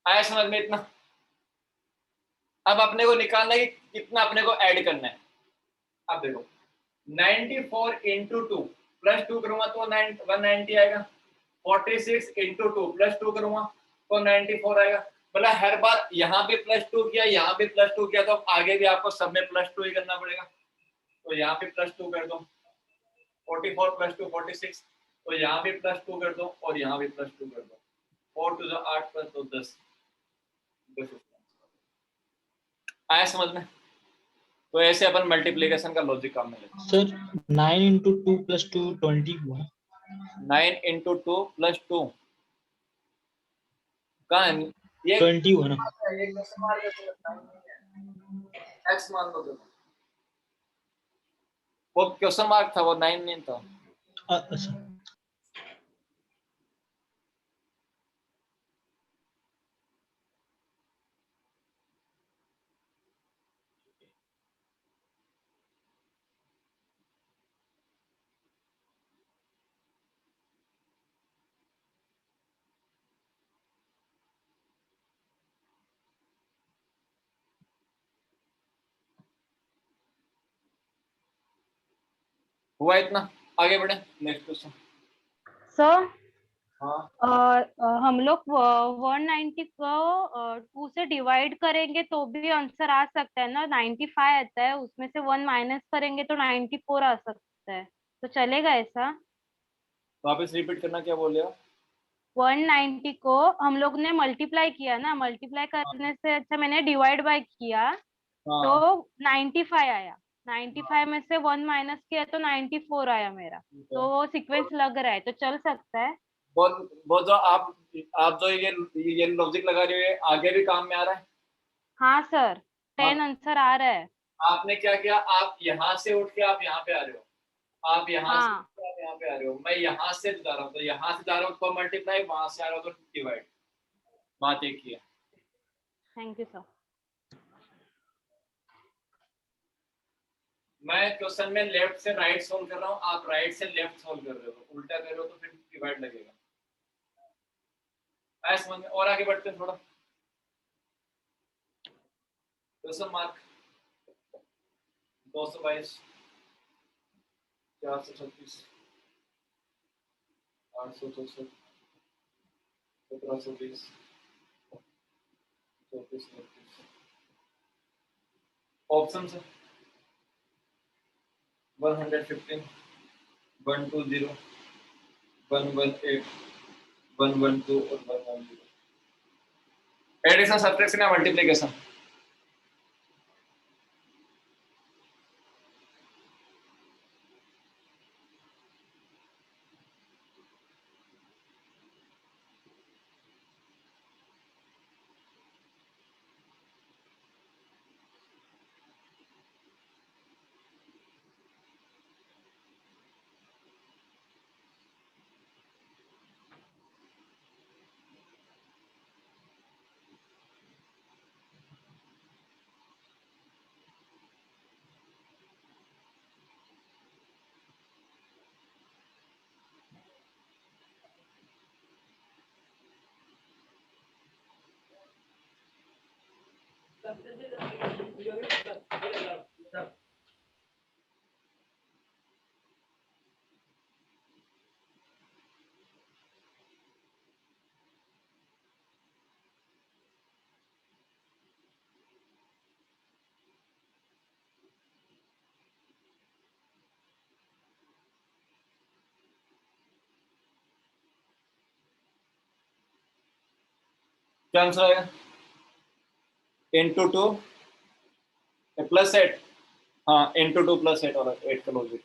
आया समझ में इतना? अब अपने को निकालना है कि कितना अपने को ऐड करना है। अब देखो 94 इंटू 2 प्लस 2 करूंगा तो 190 आएगा। 46 इंटू 2 प्लस 2 करूंगा तो 94 आएगा। मतलब हर बार यहाँ भी प्लस 2 किया, यहाँ भी प्लस 2 किया, तो आगे भी आपको सब में प्लस 2 ही करना पड़ेगा। तो यहाँ पे प्लस 2 कर दो, 44 प्लस 2 46, तो यहाँ भी प्लस 2 कर दो और यहाँ भी प्लस 2 कर दो। 4 2 8 प्लस 2 10। आया समझ में? तो ऐसे अपन मल्टीप्लिकेशन का लॉजिक काम में लेते हैं। सर 9 इंटू 2 प्लस 2 20 हुआ। 9 इंटू 2 प्लस 2 कहाँ है? ये 20 हुआ ना। एक्स मान लो, वो क्वेश्चन मार्क था, वो 9 नहीं था। अच्छा हुआ इतना? आगे बढ़े, नेक्स्ट क्वेश्चन। सर हाँ हम लोग 190 को 2 से डिवाइड करेंगे तो भी आंसर आ सकता है ना। 95 आता है, उसमें से 1 माइनस करेंगे तो 94 आ सकता है, तो चलेगा ऐसा? वापस रिपीट करना, क्या बोल रहे हो? 190 को हम लोग ने मल्टीप्लाई किया ना, मल्टीप्लाई करने से अच्छा मैंने डिवाइड बाय किया तो हाँ 95 आया। 95 में से 1 माइनस किया तो 94 आया मेरा। तो वो सीक्वेंस लग रहा है तो चल सकता है। वो जो आप जो ये लॉजिक लगा रहे हो ये आगे भी काम में आ रहा है। हाँ सर, हाँ, 10 आंसर आ रहा है। आपने क्या किया, आप यहाँ से उठ के आप यहाँ पे आ रहे हो, आप यहाँ से हाँ उठ के आप यहाँ पे आ रहे हो, मैं यहाँ से जा रहा हूँ तो यहाँ से जा रहा हूँ तो मल्टीप्लाई, वहां से आ रहा हूँ तो डिवाइड। बात एक ही है। Thank you sir. मैं क्वेश्चन में लेफ्ट से राइट सोल्व कर रहा हूँ, आप राइट से लेफ्ट सोल्व कर रहे हो, उल्टा कर रहे हो तो फिर डिवाइड लगेगा। ऐसा समझ में। और आगे बढ़ते हैं थोड़ा। Question mark 222, 436, 864, 1720, 34, 34। ऑप्शन है 115, 120, 118, 112 और 110। एडिशन, सब्ट्रैक्शन या मल्टीप्लिकेशन? क्या आंसर आएगा? इंटू 2 प्लस 8, हाँ इंटू 2 प्लस 8 और 8 का logic.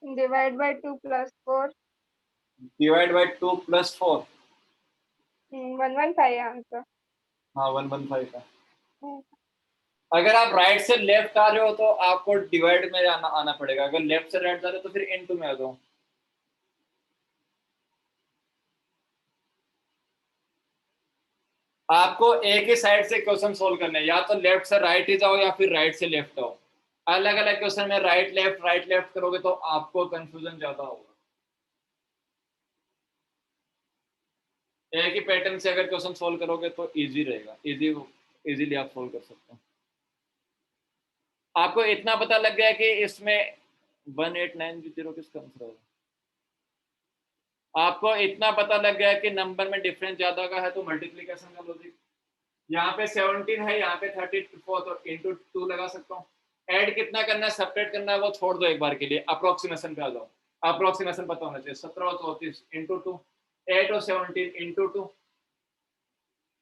Divide by 2 plus 4, divide by 2 plus 4, 115 answer. हाँ 115 का। अगर आप राइट से लेफ्ट आ रहे हो तो आपको डिवाइड में आना पड़ेगा, अगर लेफ्ट से राइट जा रहे हो तो फिर इनटू में आ जाओ। आपको एक ही साइड से क्वेश्चन सोल्व करने हैं, या तो लेफ्ट से राइट ही जाओ या फिर राइट से लेफ्ट आओ। अलग अलग क्वेश्चन में राइट लेफ्ट करोगे तो आपको कंफ्यूजन ज्यादा होगा। एक ही पैटर्न से अगर क्वेश्चन सोल्व करोगे तो इजी रहेगा, इजीली आप सोल्व कर सकते हो। आपको इतना पता लग गया कि इसमें 1890 किसका आंसर होगा। आपको इतना पता लग गया कि नंबर में डिफरेंस ज्यादा का है तो मल्टीप्लिकेशन का लॉजिक। यहाँ पे 17 है, यहाँ पे 34 तो इंटू 2 लगा सकता हूँ। ऐड कितना करना है, सेपरेट करना है, वो छोड़ दो एक बार के लिए, अप्रोक्सीमेशन पे आ जाओ। अप्रोक्सीमेशन पता होना चाहिए। 17 और 34 इंटू 2, 8 और 17 इंटू 2।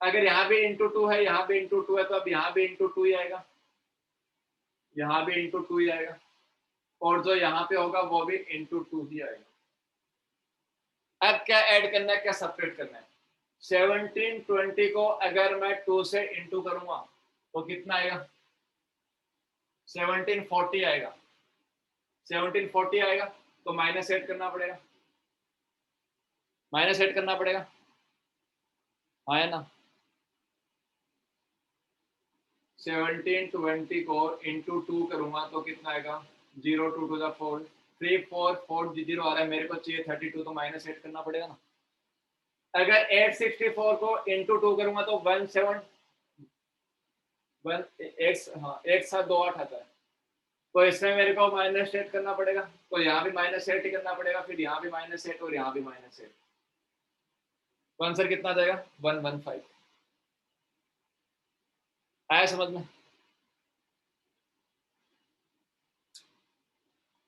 अगर यहाँ भी इंटू 2 है, यहाँ भी इंटू 2 है, तो अब यहाँ भी इंटू 2 ही आएगा, यहाँ भी इंटू 2 ही आएगा, और जो यहाँ पे होगा वो भी इंटू 2 ही आएगा। अब क्या ऐड करना है, क्या सेपरेट करना है? 17, 20 को अगर मैं 2 से इंटू करूंगा तो कितना आएगा? 1740 आएगा। 1740 आएगा तो माइनस 8 करना पड़ेगा, माइनस 8 करना पड़ेगा, हाँ है ना। 1720 को इंटू 2 करूंगा तो कितना आएगा? 0 2 टू द 4, 3 4 4 0 आ रहा है, मेरे को चाहिए 32 तो माइनस 8 करना पड़ेगा ना। अगर 864 को इंटू 2 करूंगा तो 1 7 2 8 आता है, तो इसमें मेरे को माइनस 8 करना पड़ेगा, तो यहाँ भी माइनस 8 ही करना पड़ेगा, फिर यहाँ भी माइनस 8 और यहाँ भी माइनस 8, तो आंसर कितना जाएगा? 115। आया समझ में?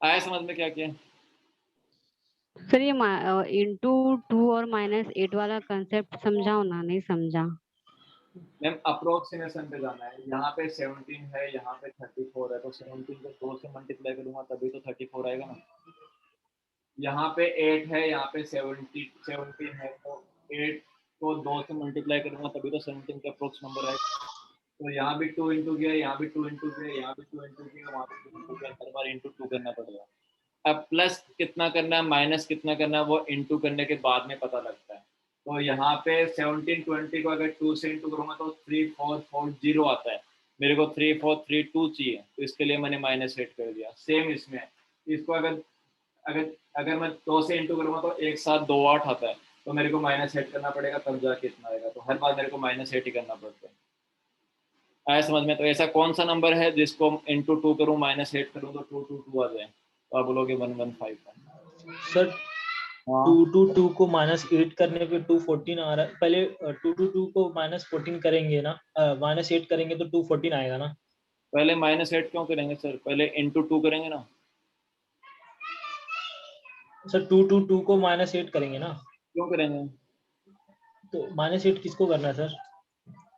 आया समझ में क्या किया? सर ये इंटू 2 और -8 वाला कंसेप्ट समझाओ ना, नहीं समझा। मैम अप्रोक्सीमेशन पे जाना है। यहाँ पे 17 है, यहाँ पे 34 है, तो 17 को 2 से मल्टीप्लाई करूंगा तभी तो 34 आएगा ना। यहाँ पे 8 है, यहाँ पे 17 है, तो 8 को 2 से मल्टीप्लाई करूंगा तभी तो 17 के अप्रोक्स नंबर आएगा। तो यहाँ भी 2 इंटू किया, यहाँ भी 2 इंटू किया, यहाँ भी 2 इंटू किया, वहाँ भी 2 इंटू किया, हर बार इंटू 2 करना पड़ेगा। अब प्लस कितना करना है माइनस कितना करना है वो इंटू करने के बाद में पता लगता है। तो यहाँ पे 17 20 को अगर 2 से इंटू करूँगा तो 3440 आता है। मेरे को 3432 चाहिए, तो इसके लिए मैंने -8 कर दिया। सेम इसमें इसको अगर अगर अगर मैं 2 से इंटू करूँगा तो एक साथ 28 आता है, तो मेरे को -8 करना पड़ेगा तब जाके इतना आएगा। तो हर बार मेरे को -8 ही करना पड़ता है। आया समझ में? तो ऐसा कौन सा नंबर है जिसको इंटू 2 करूँ -8 करूँ तो 222 आ जाए? तो आप बोलोगे 115 का। सर हाँ 2 to 2 को -8 करने पे 214 आ रहा है। पहले 2 to 2 को -14 करेंगे ना, -8 करेंगे तो 214 आएगा ना। पहले -8 क्यों करेंगे सर? पहले इंटू 2 करेंगे ना। सर 2 to 2 को -8 करेंगे ना, क्यों करेंगे? तो -8 किसको करना है सर?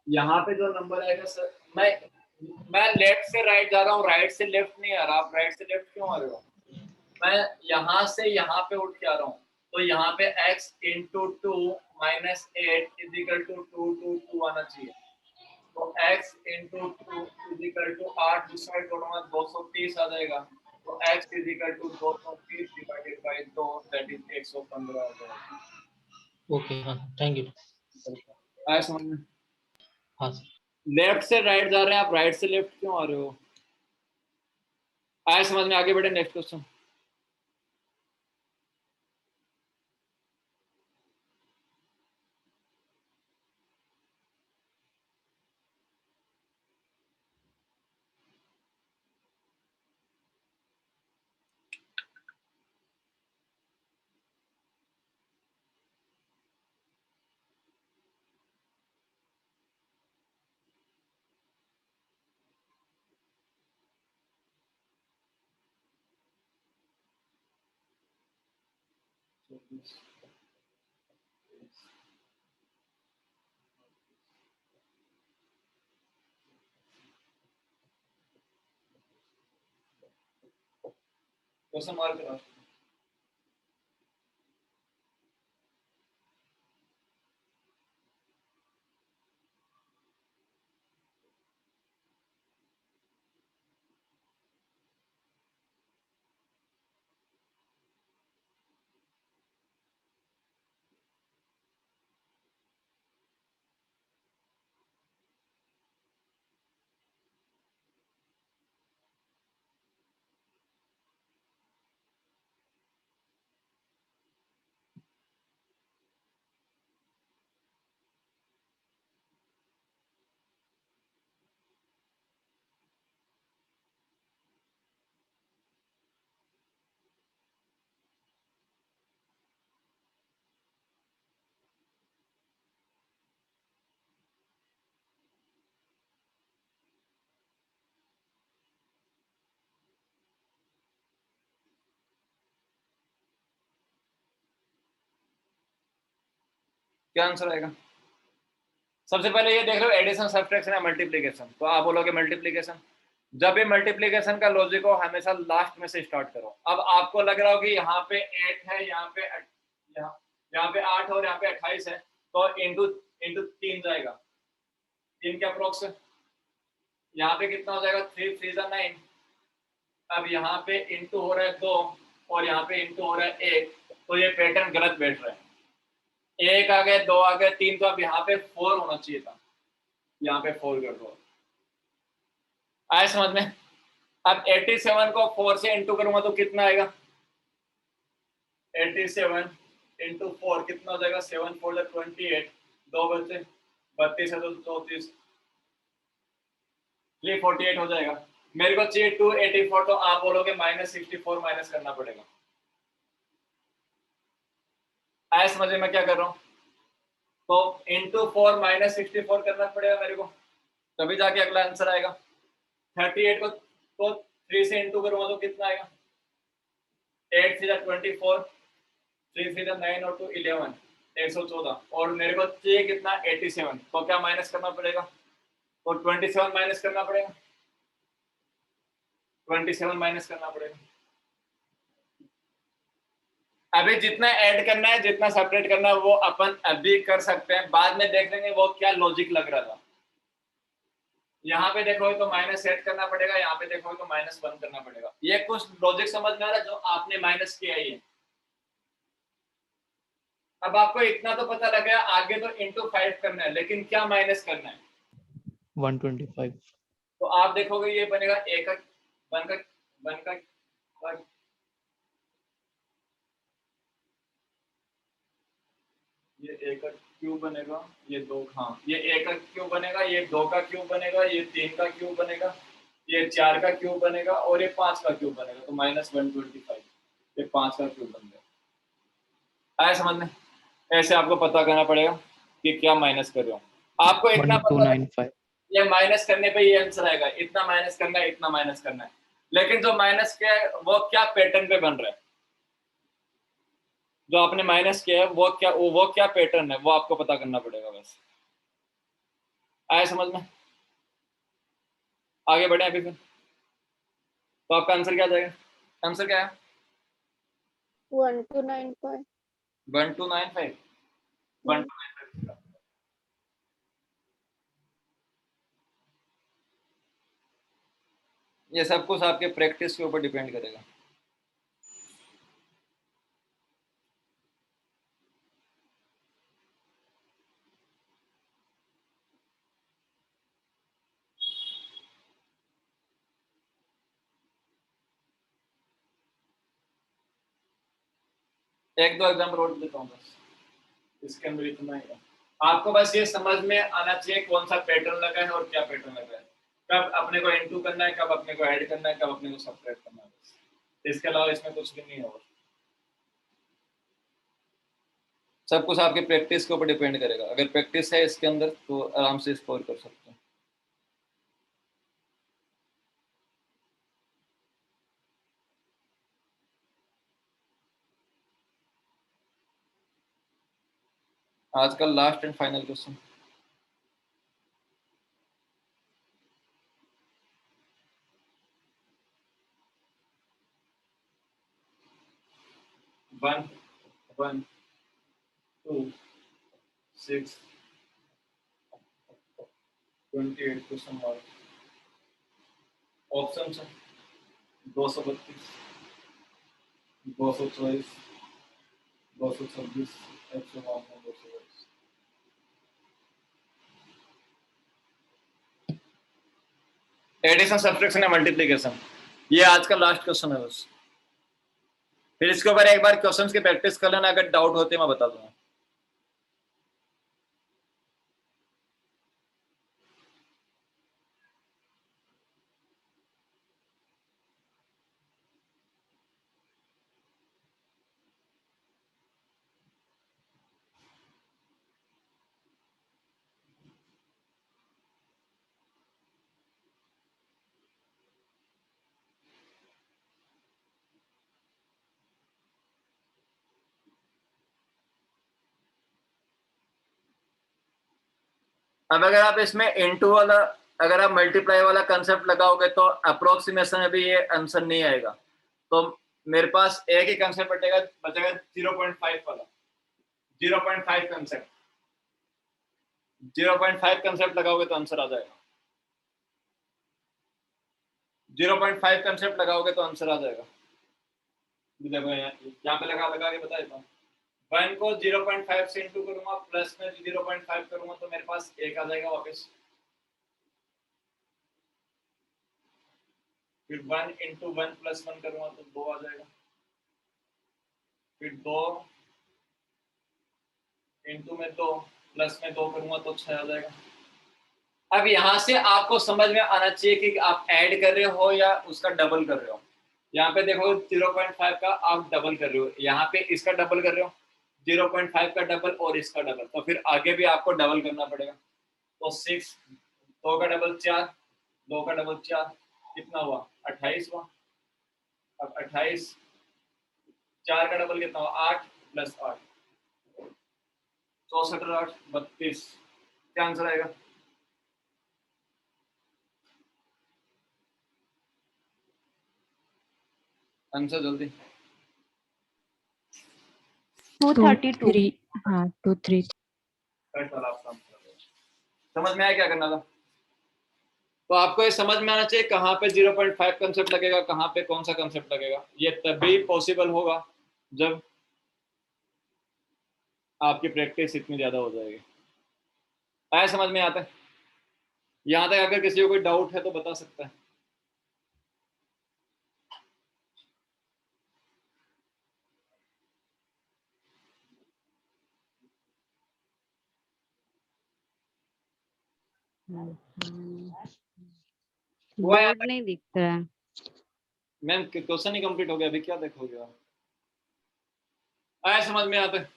यहाँ पे जो नंबर आएगा सर, मैं लेफ्ट से राइट जा रहा हूँ, राइट से लेफ्ट नहीं आ रहा। आप राइट से लेफ्ट क्यों आ रहे हो? मैं यहाँ से यहाँ पे उठ के आ रहा हूँ, तो यहाँ पे x इंटू 2 -8 इजिकल टू 2 2 2 आना चाहिए। तो x इंटू 2 इजिकल टू 8 जिस साइड जोड़ूंगा 230 आ जाएगा। तो x is equal to 230 divided by 2 that is 115 आ जाएगा। ओके, हाँ थैंक यू। आया समझ में? हाँ सर। लेफ्ट से राइट जा रहे हैं, आप राइट से लेफ्ट क्यों आ रहे हो? आया समझ में? आगे बढ़े, नेक्स्ट क्वेश्चन। क्वेश्चन मार्क करो। क्या आंसर आएगा? सबसे पहले ये देख लो, एडिशन सब्ट्रैक्शन या मल्टीप्लिकेशन। तो आप बोलोगे मल्टीप्लिकेशन। जब भी मल्टीप्लिकेशन का लॉजिक हो हमेशा लास्ट में से स्टार्ट करो। अब आपको लग रहा हो कि यहाँ पे 8 है, यहाँ पे 8 और यहाँ पे 28 है, तो इंटू 3 जाएगा। 3 के अप्रोक्स यहाँ पे कितना हो जाएगा? 3 3 9। अब यहाँ पे इंटू हो रहा है 2 और यहाँ पे इंटू हो रहा है 1, तो ये पैटर्न गलत बैठ रहा है। 1 आ गए, 2 आ गए, 3, तो अब यहाँ पे 4 होना चाहिए था। यहाँ पे 4 कर दो। आया समझ में? अब 87 को 4 से इंटू करूंगा तो कितना आएगा? 87 इंटू 4 कितना हो जाएगा? 7 4 28, 2 बचे 32 है तो 34, 348 हो जाएगा। मेरे को चाहिए 284, तो आप बोलोगे -64 माइनस करना पड़ेगा। आया समझ में मैं क्या कर रहा हूँ? तो इंटू 4 -64 करना पड़ेगा मेरे को, तभी जाके अगला आंसर आएगा। 38 को तो 3 से इंटू करूंगा तो कितना आएगा? 8 3 24, 3 3 9 और 2 11, 114, और मेरे को चाहिए कितना 87, तो क्या माइनस करना पड़ेगा? तो 27 माइनस करना पड़ेगा, 27 माइनस करना पड़ेगा। अभी जितना ऐड करना है, जितना सेपरेट करना है, वो अपन अभी कर सकते हैं, बाद में देख लेंगे वो क्या लॉजिक लग रहा था। यहाँ पे देखोगे तो माइनस ऐड करना पड़ेगा, यहाँ पे देखोगे तो -1 करना पड़ेगा। ये कुछ लॉजिक समझ में आ रहा है जो आपने माइनस किया ही है। अब आपको इतना तो पता लग गया, आगे तो इंटू 5 करना है, लेकिन क्या माइनस करना है? 125। तो आप देखोगे ये बनेगा एक वन का ये एक का क्यूब बनेगा, ये 2, हाँ ये एक का क्यूब बनेगा, ये 2 का क्यूब बनेगा, ये 3 का क्यूब बनेगा, ये 4 का क्यूब बनेगा, और ये 5 का क्यूब बनेगा, तो -125, ये 5 का क्यूब बन गया। आया समझ में? ऐसे आपको पता करना पड़ेगा कि क्या माइनस कर रहे हो। आपको इतना पता 1295। ये माइनस करने पे ये आंसर आएगा, इतना माइनस करना है, इतना माइनस करना है, लेकिन जो माइनस किया है वो क्या पैटर्न पे बन रहा है, जो आपने माइनस किया है वो क्या पैटर्न है, वो आपको पता करना पड़ेगा बस। आया समझ में? आगे बढ़े अभी फिर। तो आपका आंसर क्या जाएगा? आंसर क्या है? 1295। 1295। 1295। ये सब कुछ आपके प्रैक्टिस के ऊपर डिपेंड करेगा। एक दो एग्जाम्पल और देता हूँ बस, इसके अंदर इतना ही है। आपको बस ये समझ में आना चाहिए कौन सा पैटर्न लगा है और क्या पैटर्न लगा है, कब अपने को इनटू करना है, कब अपने को ऐड करना है, कब अपने को सब्ट्रैक्ट करना है, बस। इसके अलावा इसमें कुछ भी नहीं है। और सब कुछ आपके प्रैक्टिस के ऊपर डिपेंड करेगा। अगर प्रैक्टिस है इसके अंदर तो आराम से स्कोर कर सकते हैं। आज का last and final question. One 1 2 6 28 question mark. Option है 232, 224, 226, 152, 222। एडिशन, सब्ट्रैक्शन या मल्टीप्लिकेशन, ये आज का लास्ट क्वेश्चन है बस। फिर इसके ऊपर एक बार क्वेश्चंस की प्रैक्टिस कर लेना, अगर डाउट होते मैं बता दूंगा। अब अगर आप इसमें इनटू वाला, अगर आप मल्टीप्लाई वाला कंसेप्ट लगाओगे तो अप्रोक्सीमेशन में भी ये आंसर नहीं आएगा। तो मेरे पास एक ही कंसेप्ट बचेगा 0.5 वाला, 0.5 कंसेप्ट। 0.5 कंसेप्ट लगाओगे तो आंसर आ जाएगा। 0.5 कंसेप्ट लगाओगे तो आंसर आ जाएगा। देखो यहाँ पे लगा के बता देता हूँ। 1 को 0.5 से इंटू करूंगा, प्लस में 0.5 करूंगा तो मेरे पास 1 आ जाएगा वापस। फिर 1 इंटू 1 प्लस 1 करूंगा तो 2 आ जाएगा। फिर 2 इंटू में 2 प्लस में 2 करूंगा तो 6 आ जाएगा। अब यहाँ से आपको समझ में आना चाहिए कि आप ऐड कर रहे हो या उसका डबल कर रहे हो। यहाँ पे देखो 0.5 का आप डबल कर रहे हो, यहाँ पे इसका डबल कर रहे हो, 0.5 का डबल और इसका डबल, तो फिर आगे भी आपको डबल करना पड़ेगा। तो 6, 2 का डबल 4, 2 का डबल 4, कितना हुआ 28 हुआ। अब 28, 4 का डबल कितना हुआ 8, प्लस 8, 64 और 8 32। क्या आंसर आएगा? आंसर जल्दी। 232। हाँ 232। समझ में आया क्या करना था? तो आपको ये समझ में आना चाहिए कहाँ पे 0.5 कंसेप्ट लगेगा, कहाँ पे कौन सा कंसेप्ट लगेगा। ये तभी पॉसिबल होगा जब आपकी प्रैक्टिस इतनी ज्यादा हो जाएगी। आया समझ में आता है? यहाँ तक अगर किसी को कोई डाउट है तो बता सकता है। हुआ यहाँ बोर्ड नहीं दिख रहा है। मैम क्वेश्चन ही कंप्लीट हो गया, अभी क्या देखोगे आप? आया समझ में आता है?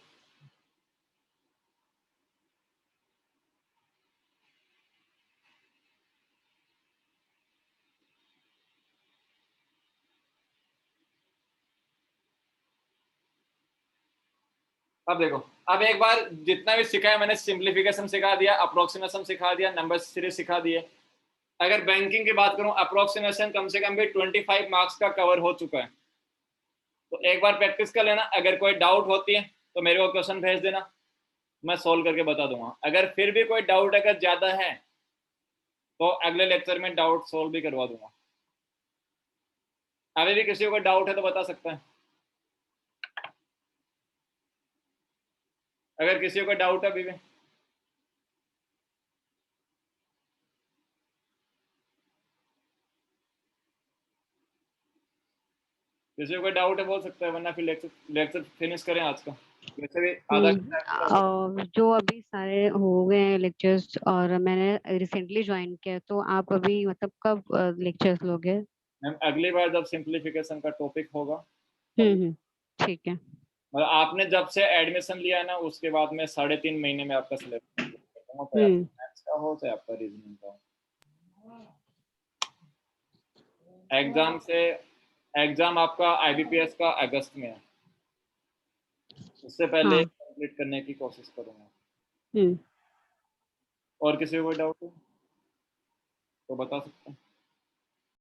अब देखो, अब एक बार जितना भी सिखाया मैंने, सिंप्लीफिकेशन सिखा दिया, अप्रोक्सीमेशन सिखा दिया, नंबर सीरीज सिखा दिए। अगर बैंकिंग की बात करूं, अप्रोक्सीमेशन कम से कम भी 25 मार्क्स का कवर हो चुका है। तो एक बार प्रैक्टिस कर लेना। अगर कोई डाउट होती है तो मेरे को क्वेश्चन भेज देना, मैं सोल्व करके बता दूंगा। अगर फिर भी कोई डाउट अगर ज्यादा है तो अगले लेक्चर में डाउट सोल्व भी करवा दूंगा। अभी भी किसी को डाउट है तो बता सकता है। अगर किसी को डाउट है अभी भी, किसी को डाउट है बोल सकता है, वरना फिर लेक्चर फिनिश करें आज का। वैसे भी आधा घंटा। जो अभी सारे हो गए हैं लेक्चर्स और मैंने रिसेंटली ज्वाइन किया, तो आप अभी मतलब कब लेक्चर्स लोगे? मैम अगली बार जब सिंप्लीफिकेशन का टॉपिक होगा, ठीक है। मतलब आपने जब से एडमिशन लिया है ना, उसके बाद में 3.5 महीने में आपका सिलेबस खत्म होता है। मैथ्स का हो चाहे आपका रीजनिंग का हो। एग्जाम आपका IBPS का अगस्त में है। उससे पहले कंप्लीट करने की कोशिश करूंगा। और किसी को कोई डाउट हो तो बता सकते हैं।